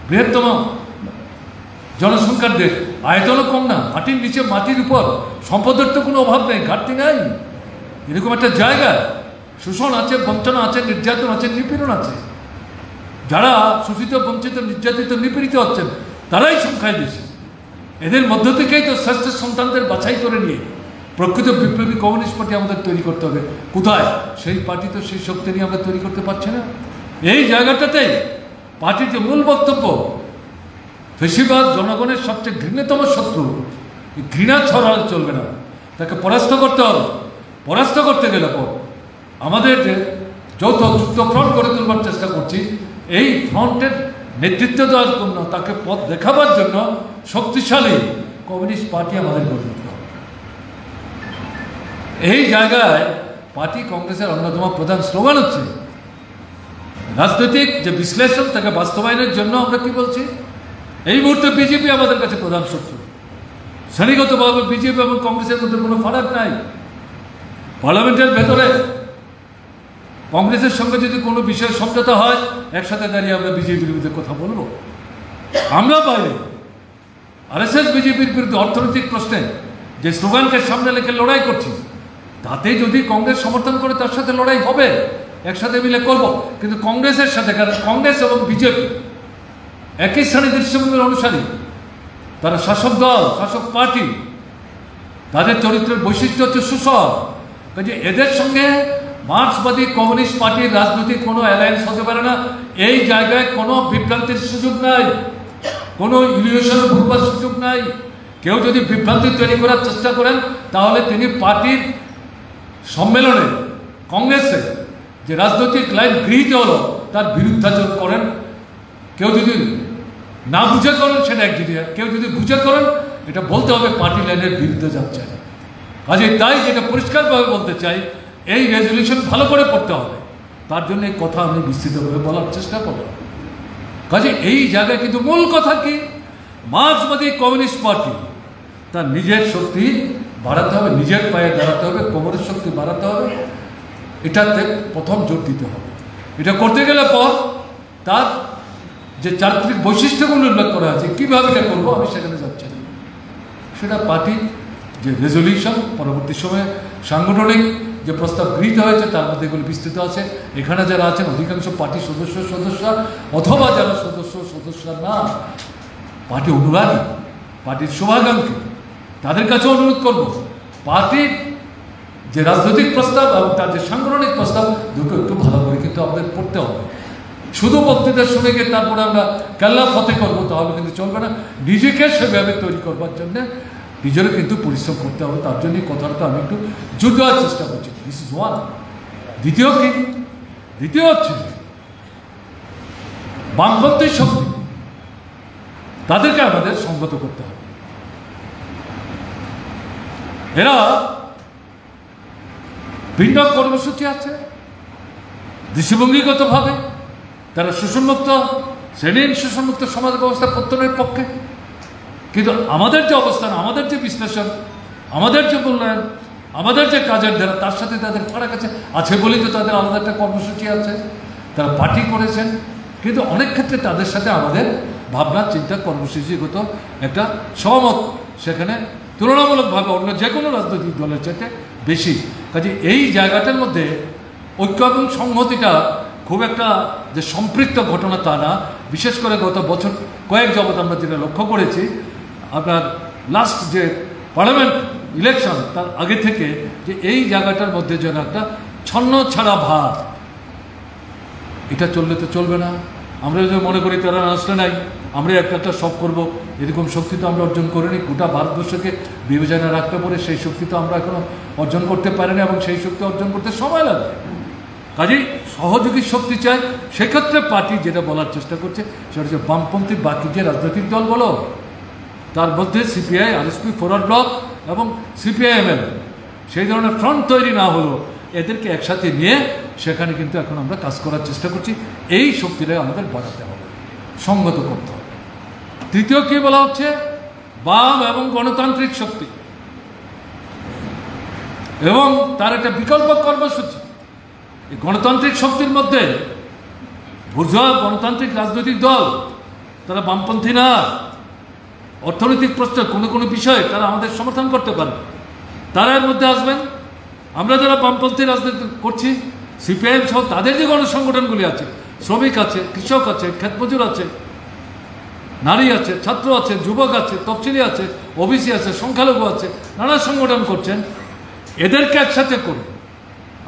বৃহত্তম জনসংখ্যার দেশ, আয়তনও কম না, মাটির নিচে মাটির উপর সম্পদের তো কোনো অভাব নেই, ঘাটতি নাই। এরকম একটা জায়গা শোষণ আছে, বঞ্চনা আছে, নির্যাতন আছে, নিপীড়ন আছে। যারা শোষিত, বঞ্চিত, নির্যাতিত, নিপীড়িত হচ্ছেন তারাই সংখ্যায় বেশি। এদের মধ্য থেকেই তো শ্রেষ্ঠ সন্তানদের বাছাই করে নিয়ে প্রকৃত বিপ্লবী কমিউনিস্ট পার্টি আমাদের তৈরি করতে হবে। কোথায়? সেই পার্টি তো সেই শক্তি নিয়ে আমরা তৈরি করতে পারছি না। এই জায়গাটাতেই পার্টির যে মূল বক্তব্য, ফেসিবাদ জনগণের সবচেয়ে ঘৃণ্যতম শত্রু, ঘৃণা ছড়ালে চলবে না, তাকে পরাস্ত করতে হবে। পরাস্ত করতে গেলে পর আমাদের যে যৌথ যুক্ত ফ্রন্ট গড়ে তুলবার চেষ্টা করছি, এই ফ্রন্টের নেতৃত্ব দেওয়ার জন্য, তাকে পথ দেখাবার জন্য শক্তিশালী কমিউনিস্ট পার্টি আমাদের গড়ে তুলতে হবে। এই জায়গায় পার্টি কংগ্রেসের অন্যতম প্রধান স্লোগান হচ্ছে রাজনৈতিক যে বিশ্লেষণ, তাকে বাস্তবায়নের জন্য আমরা কি বলছি, এই মুহূর্তে বিজেপি আমাদের কাছে প্রধান শত্রু। শ্রেণীগতভাবে বিজেপি এবং কংগ্রেসের মধ্যে কোনো ফারাক নাই। পার্লামেন্টের ভেতরে কংগ্রেসের সঙ্গে যদি কোনো বিষয়ে সমঝোতা হয়, একসাথে দাঁড়িয়ে আমরা বিজেপির বিরুদ্ধে কথা বলবো। আমরা বাইরে আরএসএস বিজেপির বিরুদ্ধে অর্থনৈতিক প্রশ্নে যে স্লোগানকে সামনে রেখে লড়াই করছি, তাতে যদি কংগ্রেস সমর্থন করে তার সাথে লড়াই হবে, একসাথে মিলে করব। কিন্তু কংগ্রেসের সাথে, কারণ কংগ্রেস এবং বিজেপি একই শ্রেণী দৃষ্টিভঙ্গির অনুসারী, তারা শাসক দল, শাসক পার্টি, তাদের চরিত্রের বৈশিষ্ট্য হচ্ছে সুশল। কাজে এদের সঙ্গে মার্ক্সবাদী কমিউনিস্ট পার্টির রাজনৈতিক কোনো অ্যালায়েন্স হতে পারে না। এই জায়গায় কোনো বিভ্রান্তির সুযোগ নাই, কোনো ইলিউশনের ভুলবার সুযোগ নাই। কেউ যদি বিভ্রান্তি তৈরি করার চেষ্টা করেন, তাহলে তিনি পার্টির সম্মেলনে কংগ্রেসে যে রাজনৈতিক লাইন গৃহীত হলো তার বিরুদ্ধাচরণ করেন। কেউ যদি না বুঝে করেন সেটা একদিকে, কেউ যদি বুঝে করেন এটা বলতে হবে পার্টি লাইনের বিরুদ্ধে যাচ্ছে। কাজে তাই যেটা পরিষ্কারভাবে বলতে চাই, এই রেজলিউশন ভালো করে পড়তে হবে। তার জন্য এই কথা আমি বিস্তৃতভাবে বলার চেষ্টা করব। কাজে এই জায়গায় কিন্তু মূল কথা কি, মার্ক্সবাদী কমিউনিস্ট পার্টি তার নিজের শক্তি বাড়াতে হবে, নিজের পায়ে দাঁড়াতে হবে, কোমরের শক্তি বাড়াতে হবে। এটাতে প্রথম জোর দিতে হবে। এটা করতে গেলে পর তার যে চারিত্রিক বৈশিষ্ট্যগুলো উল্লেখ করা আছে, কীভাবে এটা করবো আমি সেখানে যাচ্ছি না। সেটা পার্টির যে রেজলিউশন, পরবর্তী সময়ে সাংগঠনিক যে প্রস্তাব গৃহীত হয়েছে তার মধ্যে এগুলো বিস্তৃত আছে। এখানে যারা আছেন অধিকাংশ পার্টির সদস্য অথবা যারা সদস্য না, পার্টি অনুরাগী, পার্টির শুভাকাঙ্ক্ষী, তাদের কাছে অনুরোধ করব পার্টির যে রাজনৈতিক প্রস্তাব এবং তার যে সাংগঠনিক প্রস্তাব দুটো একটু ভালো করে কিন্তু আমাদের পড়তে হবে। শুধু বক্তৃতা শুনে গিয়ে তারপরে আমরা কেল্লা ফতে করবো তাহলে কিন্তু চলবে না। নিজেকে সেভাবে তৈরি করবার জন্য নিজেরও কিন্তু পরিশ্রম করতে হবে। তার জন্যই কথাটা আমি একটু জোর দেওয়ার চেষ্টা করছি। This is one. দ্বিতীয় হচ্ছে বামপন্থী শক্তি, তাদেরকে আমাদের সংগত করতে হবে। এরা ভিন্ন কর্মসূচি আছে, দৃষ্টিভঙ্গিগতভাবে তারা শোষণমুক্ত, শ্রেণীহীন শোষণমুক্ত সমাজ ব্যবস্থা প্রত্যয়ের পক্ষে। কিন্তু আমাদের যে অবস্থান, আমাদের যে বিশ্লেষণ, আমাদের যে মূল্যায়ন, আমাদের যে কাজের ধারা, তার সাথে তাদের ফারাক আছে বলেই তো তাদের আলাদা একটা কর্মসূচি আছে, তারা পার্টি করেছেন। কিন্তু অনেক ক্ষেত্রে তাদের সাথে আমাদের ভাবনা চিন্তা কর্মসূচিগত একটা সহমত সেখানে তুলনামূলকভাবে অন্য যে কোনো রাজনৈতিক দলের চাইতে বেশি। কাজে এই জায়গাটার মধ্যে ঐক্য এবং সংহতিটা খুব একটা যে সম্পৃক্ত ঘটনা তা না। বিশেষ করে গত বছর কয়েক যাবৎ আমরা যেটা লক্ষ্য করেছি, আপনার লাস্ট যে পার্লামেন্ট ইলেকশন তার আগে থেকে যে এই জায়গাটার মধ্যে যেন একটা ছন্ন ছাড়া ভাব, এটা চললে তো চলবে না। আমরা যদি মনে করি তারা আসলে নাই, আমরা একটা সব করব, এরকম শক্তি তো আমরা অর্জন করিনি। গোটা ভারতবর্ষকে বিবেচনা রাখতে পারে সেই শক্তি তো আমরা এখনো অর্জন করতে পারিনি, এবং সেই শক্তি অর্জন করতে সময় লাগবে। কাজেই সহযোগী শক্তি চাই। সেক্ষেত্রে পার্টি যেটা বলার চেষ্টা করছে সেটা হচ্ছে বামপন্থী বাকি যে রাজনৈতিক দল বলো, তার মধ্যে সিপিআই, আরএসপি, ফরওয়ার্ড ব্লক এবং সিপিআইএমএল সেই ধরনের ফ্রন্ট তৈরি না হলো, এদেরকে একসাথে নিয়ে সেখানে কিন্তু এখন আমরা কাজ করার চেষ্টা করছি। এই শক্তিটাই আমাদের বাড়াতে হবে, সংগত করতে হবে। তৃতীয় কি বলা হচ্ছে, বাম এবং গণতান্ত্রিক শক্তি এবং তার একটা বিকল্প কর্মসূচি। এই গণতান্ত্রিক শক্তির মধ্যে বুর্জোয়া গণতান্ত্রিক রাজনৈতিক দল, তারা বামপন্থী না। অর্থনৈতিক প্রশ্নে কোনো কোনো বিষয়ে তারা আমাদের সমর্থন করতে পারে, তারা এর মধ্যে আসবেন। আমরা যারা বামপন্থী রাজনীতি করছি, সিপিআইএম সহ তাদের যে গণসংগঠনগুলি আছে, শ্রমিক আছে, কৃষক আছে, ক্ষেতমজুর আছে, নারী আছে, ছাত্র আছে, যুবক আছে, তফসিলি আছে, ওবিসি আছে, সংখ্যালঘু আছে, নানা সংগঠন করছেন। এদেরকে একসাথে করে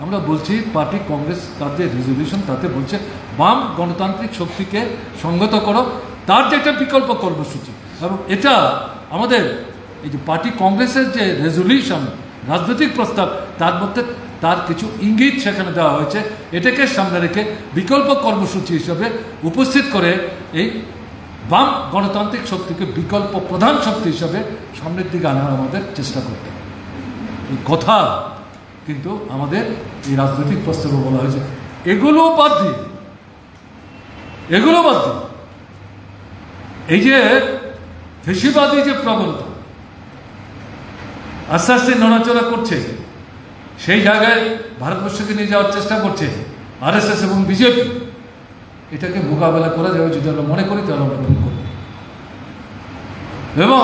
আমরা বলছি পার্টি কংগ্রেস তাদের রেজলিউশন তাতে বলছে বাম গণতান্ত্রিক শক্তিকে সংগত করো, তার যে একটা বিকল্প কর্মসূচি। এবং এটা আমাদের এই যে পার্টি কংগ্রেসের যে রেজলিউশন রাজনৈতিক প্রস্তাব, তার মধ্যে তার কিছু ইঙ্গিত সেখানে দেওয়া হয়েছে। এটাকে সামনে রেখে বিকল্প কর্মসূচি হিসেবে উপস্থিত করে এই বাম গণতান্ত্রিক শক্তিকে বিকল্প প্রধান শক্তি হিসাবে সামনের দিকে আনার আমাদের চেষ্টা করতে হবে। এই কথা কিন্তু আমাদের এই রাজনৈতিক প্রস্তাবে বলা হয়েছে। এগুলো বাদ দিয়ে এই যে ফেসিবাদী যে প্রবণতা আস্তে আস্তে নড়াচড়া করছে, সেই জায়গায় ভারতবর্ষকে নিয়ে যাওয়ার চেষ্টা করছে আরএসএস এবং বিজেপি, এটাকে মোকাবেলা করা যাবে যদি আমরা মনে করি তাহলে আমরা ভুল করব। এবং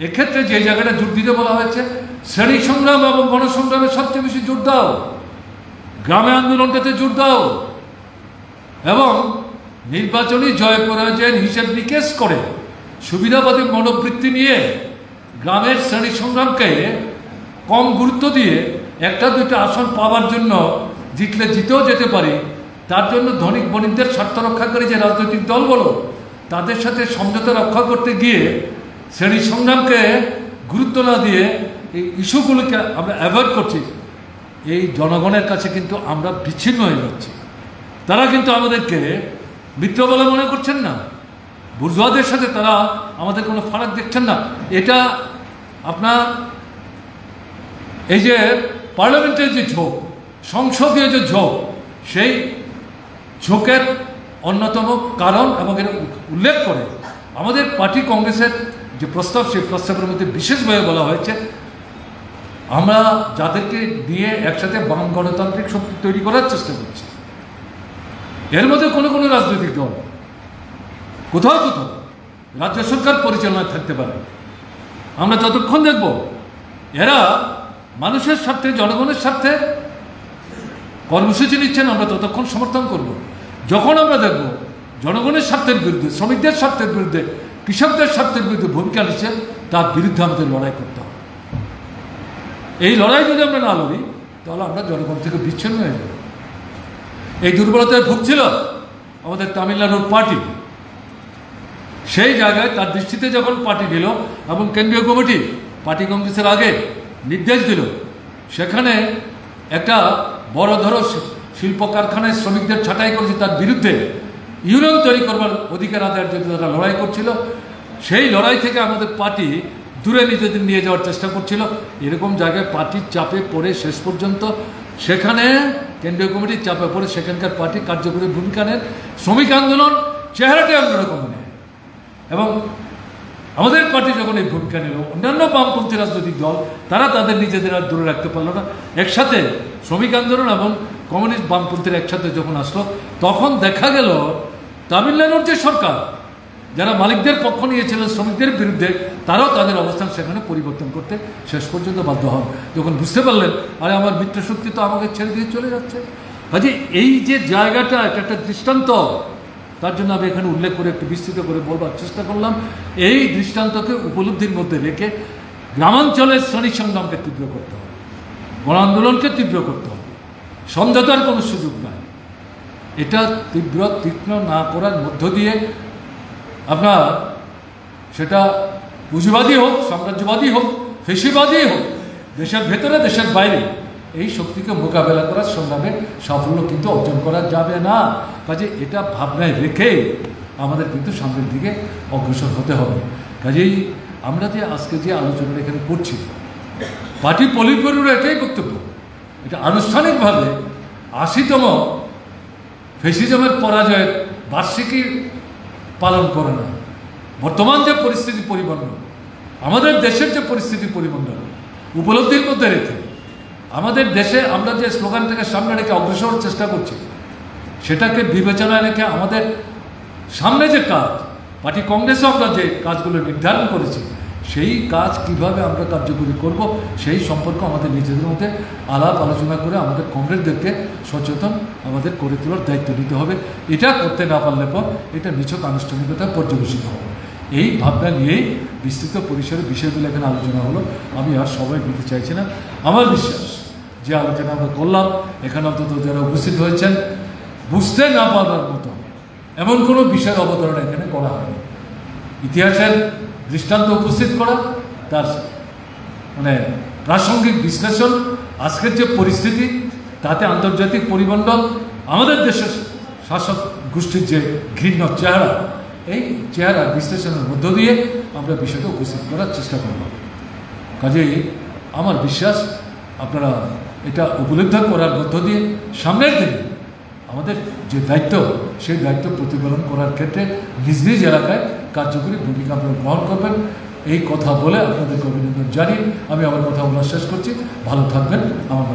এক্ষেত্রে যে জায়গাটা জোর দিতে বলা হয়েছে, শ্রেণী সংগ্রাম এবং গণসংগ্রামে সবচেয়ে বেশি জোর দাও, গ্রামে আন্দোলনটাতে জোর দাও, এবং নির্বাচনী জয় পরাজয়ের হিসেব নিকেশ করে সুবিধাবাদী মনোবৃত্তি নিয়ে গ্রামের শ্রেণী সংগ্রামকে কম গুরুত্ব দিয়ে একটা দুইটা আসন পাওয়ার জন্য জিতলে জিতেও যেতে পারি, তার জন্য ধনিক বণিকদের স্বার্থ রক্ষাকারী যে রাজনৈতিক দলগুলো তাদের সাথে সমঝোতা রক্ষা করতে গিয়ে শ্রেণী সংগ্রামকে গুরুত্ব না দিয়ে এই ইস্যুগুলোকে আমরা অ্যাভয়েড করছি। এই জনগণের কাছে কিন্তু আমরা বিচ্ছিন্ন হয়ে যাচ্ছি। তারা কিন্তু আমাদেরকে মিত্র বলে মনে করছেন না, বুর্জোয়াদের সাথে তারা আমাদের কোনো ফারাক দেখছেন না। এটা আপনার এই যে পার্লামেন্টের যে ঝোঁক, সংসদীয় যে ঝোঁক, সেই ঝোঁকের অন্যতম কারণ এবং এর উল্লেখ করে আমাদের পার্টি কংগ্রেসের যে প্রস্তাব, সেই প্রস্তাবের মধ্যে বিশেষভাবে বলা হয়েছে আমরা যাদেরকে নিয়ে একসাথে বাম গণতান্ত্রিক শক্তি তৈরি করার চেষ্টা করছি, এর মধ্যে কোনো কোনো রাজনৈতিক দল কোথাও কোথাও রাজ্য সরকার পরিচালনায় থাকতে পারে। আমরা যতক্ষণ দেখব এরা মানুষের স্বার্থে, জনগণের স্বার্থে কর্মসূচি নিচ্ছেন, আমরা ততক্ষণ সমর্থন করব। যখন আমরা দেখব জনগণের স্বার্থের বিরুদ্ধে, শ্রমিকদের স্বার্থের বিরুদ্ধে, কৃষকদের স্বার্থের বিরুদ্ধে ভূমিকা নিচ্ছে, তার বিরুদ্ধে আমাদের লড়াই করতে হবে। এই লড়াই যদি আমরা না লড়ি, তাহলে আমরা জনগণ থেকে বিচ্ছিন্ন হয়ে যাব। এই দুর্বলতায় ভুগছিল আমাদের তামিলনাড়ুর পার্টি। সেই জায়গায় তার দৃষ্টিতে যখন পার্টি দিল এবং কেন্দ্রীয় কমিটি পার্টি কংগ্রেসের আগে নির্দেশ দিল, সেখানে একটা বড় ধরো শিল্প কারখানায় শ্রমিকদের ছাঁটাই করেছে, তার বিরুদ্ধে ইউনিয়ন তৈরি করবার অধিকার আদায়ের জন্য তারা লড়াই করছিল। সেই লড়াই থেকে আমাদের পার্টি দূরে নিজেদের নিয়ে যাওয়ার চেষ্টা করছিল। এরকম জায়গায় পার্টির চাপে পড়ে শেষ পর্যন্ত সেখানে কেন্দ্রীয় কমিটির চাপে পড়ে সেখানকার পার্টি কার্যকরী ভূমিকা নেন। শ্রমিক আন্দোলন চেহারাটি অন্যরকম নেয় এবং আমাদের পার্টি যখন এই ভূমিকা নিল, অন্যান্য বামপন্থী রাজনৈতিক দল তারা তাদের নিজেদের আর দূরে রাখতে পারল না। একসাথে শ্রমিক আন্দোলন এবং কমিউনিস্ট বামপন্থীরা একসাথে যখন আসলো, তখন দেখা গেল তামিলনাড়ুর যে সরকার, যারা মালিকদের পক্ষ নিয়েছিলেন শ্রমিকদের বিরুদ্ধে, তারাও তাদের অবস্থান সেখানে পরিবর্তন করতে শেষ পর্যন্ত বাধ্য হন। যখন বুঝতে পারলেন আরে আমার মিত্রশক্তি তো আমাকে ছেড়ে দিয়ে চলে যাচ্ছে। কাজে এই যে জায়গাটা, এটা একটা দৃষ্টান্ত, তার জন্য আমি এখানে উল্লেখ করে একটু বিস্তৃত করে বলবার চেষ্টা করলাম। এই দৃষ্টান্তকে উপলব্ধির মধ্যে রেখে গ্রামাঞ্চলের শ্রেণী সংগ্রামকে তীব্র করতে হবে, গণ আন্দোলনকে তীব্র করতে হবে, সমঝোতার কোনো সুযোগ নাই। এটা তীক্ষ্ণ না করার মধ্য দিয়ে আপনার সেটা পুঁজিবাদী হোক, সাম্রাজ্যবাদী হোক, ফেসিবাদী হোক, দেশের ভেতরে দেশের বাইরে, এই শক্তিকে মোকাবেলা করার সংগ্রামে সাফল্য কিন্তু অর্জন করা যাবে না। কাজে এটা ভাবনায় রেখে আমাদের কিন্তু সামনের দিকে অগ্রসর হতে হবে। কাজেই আমরা যে আজকে যে আলোচনা এখানে করছি, পার্টি পলিট ব্যুরোর এটাই বক্তব্য, এটা আনুষ্ঠানিকভাবে ৮০তম ফেসিজমের পরাজয়ের বার্ষিকী পালন করে না। বর্তমান যে পরিস্থিতি পরিবর্তন, আমাদের দেশের যে পরিস্থিতি পরিবর্তন উপলব্ধির মধ্যে রেখে আমাদের দেশে আমরা যে স্লোগানটাকে সামনে রেখে অগ্রসর চেষ্টা করছি, সেটাকে বিবেচনায় রেখে আমাদের সামনে যে কাজ, পার্টি কংগ্রেসও আমরা যে কাজগুলো নির্ধারণ করেছি, সেই কাজ কিভাবে আমরা কার্যকরী করব, সেই সম্পর্কে আমাদের নিজেদের মধ্যে আলাপ আলোচনা করে আমাদের কংগ্রেসদেরকে সচেতন আমাদের করে তোলার দায়িত্ব নিতে হবে। এটা করতে না পারলে পর এটা নিছক আনুষ্ঠানিকতা পর্যবেসিত হবে। এই ভাবনা নিয়েই বিস্তৃত পরিসরে বিষয়গুলো এখানে আলোচনা হলো। আমি আর সবাই বলতে চাইছি না। আমার বিশ্বাস যে আলোচনা আমরা করলাম, এখানে অন্তত যারা উপস্থিত হয়েছেন, বুঝতে না পারবার মতো এমন কোনো বিষয়ের অবতারণা এখানে করা হয়নি। ইতিহাসের দৃষ্টান্ত উপস্থিত করা, তার প্রাসঙ্গিক বিশ্লেষণ, আজকের যে পরিস্থিতি, তাতে আন্তর্জাতিক পরিমণ্ডল, আমাদের দেশের শাসক গোষ্ঠীর যে ঘৃণ্য চেহারা, এই চেহারা বিশ্লেষণের মধ্য দিয়ে আমরা বিষয়টা উপস্থিত করার চেষ্টা করব। কাজেই আমার বিশ্বাস আপনারা এটা উপলব্ধি করার মধ্য দিয়ে সামনের দিনে আমাদের যে দায়িত্ব, সেই দায়িত্ব প্রতিপালন করার ক্ষেত্রে নিজ নিজ এলাকায় কার্যকরী ভূমিকা আপনারা গ্রহণ করবেন। এই কথা বলে আপনাদেরকে অভিনন্দন জানিয়ে আমি আমার কথা বলা শেষ করছি। ভালো থাকবেন। আমার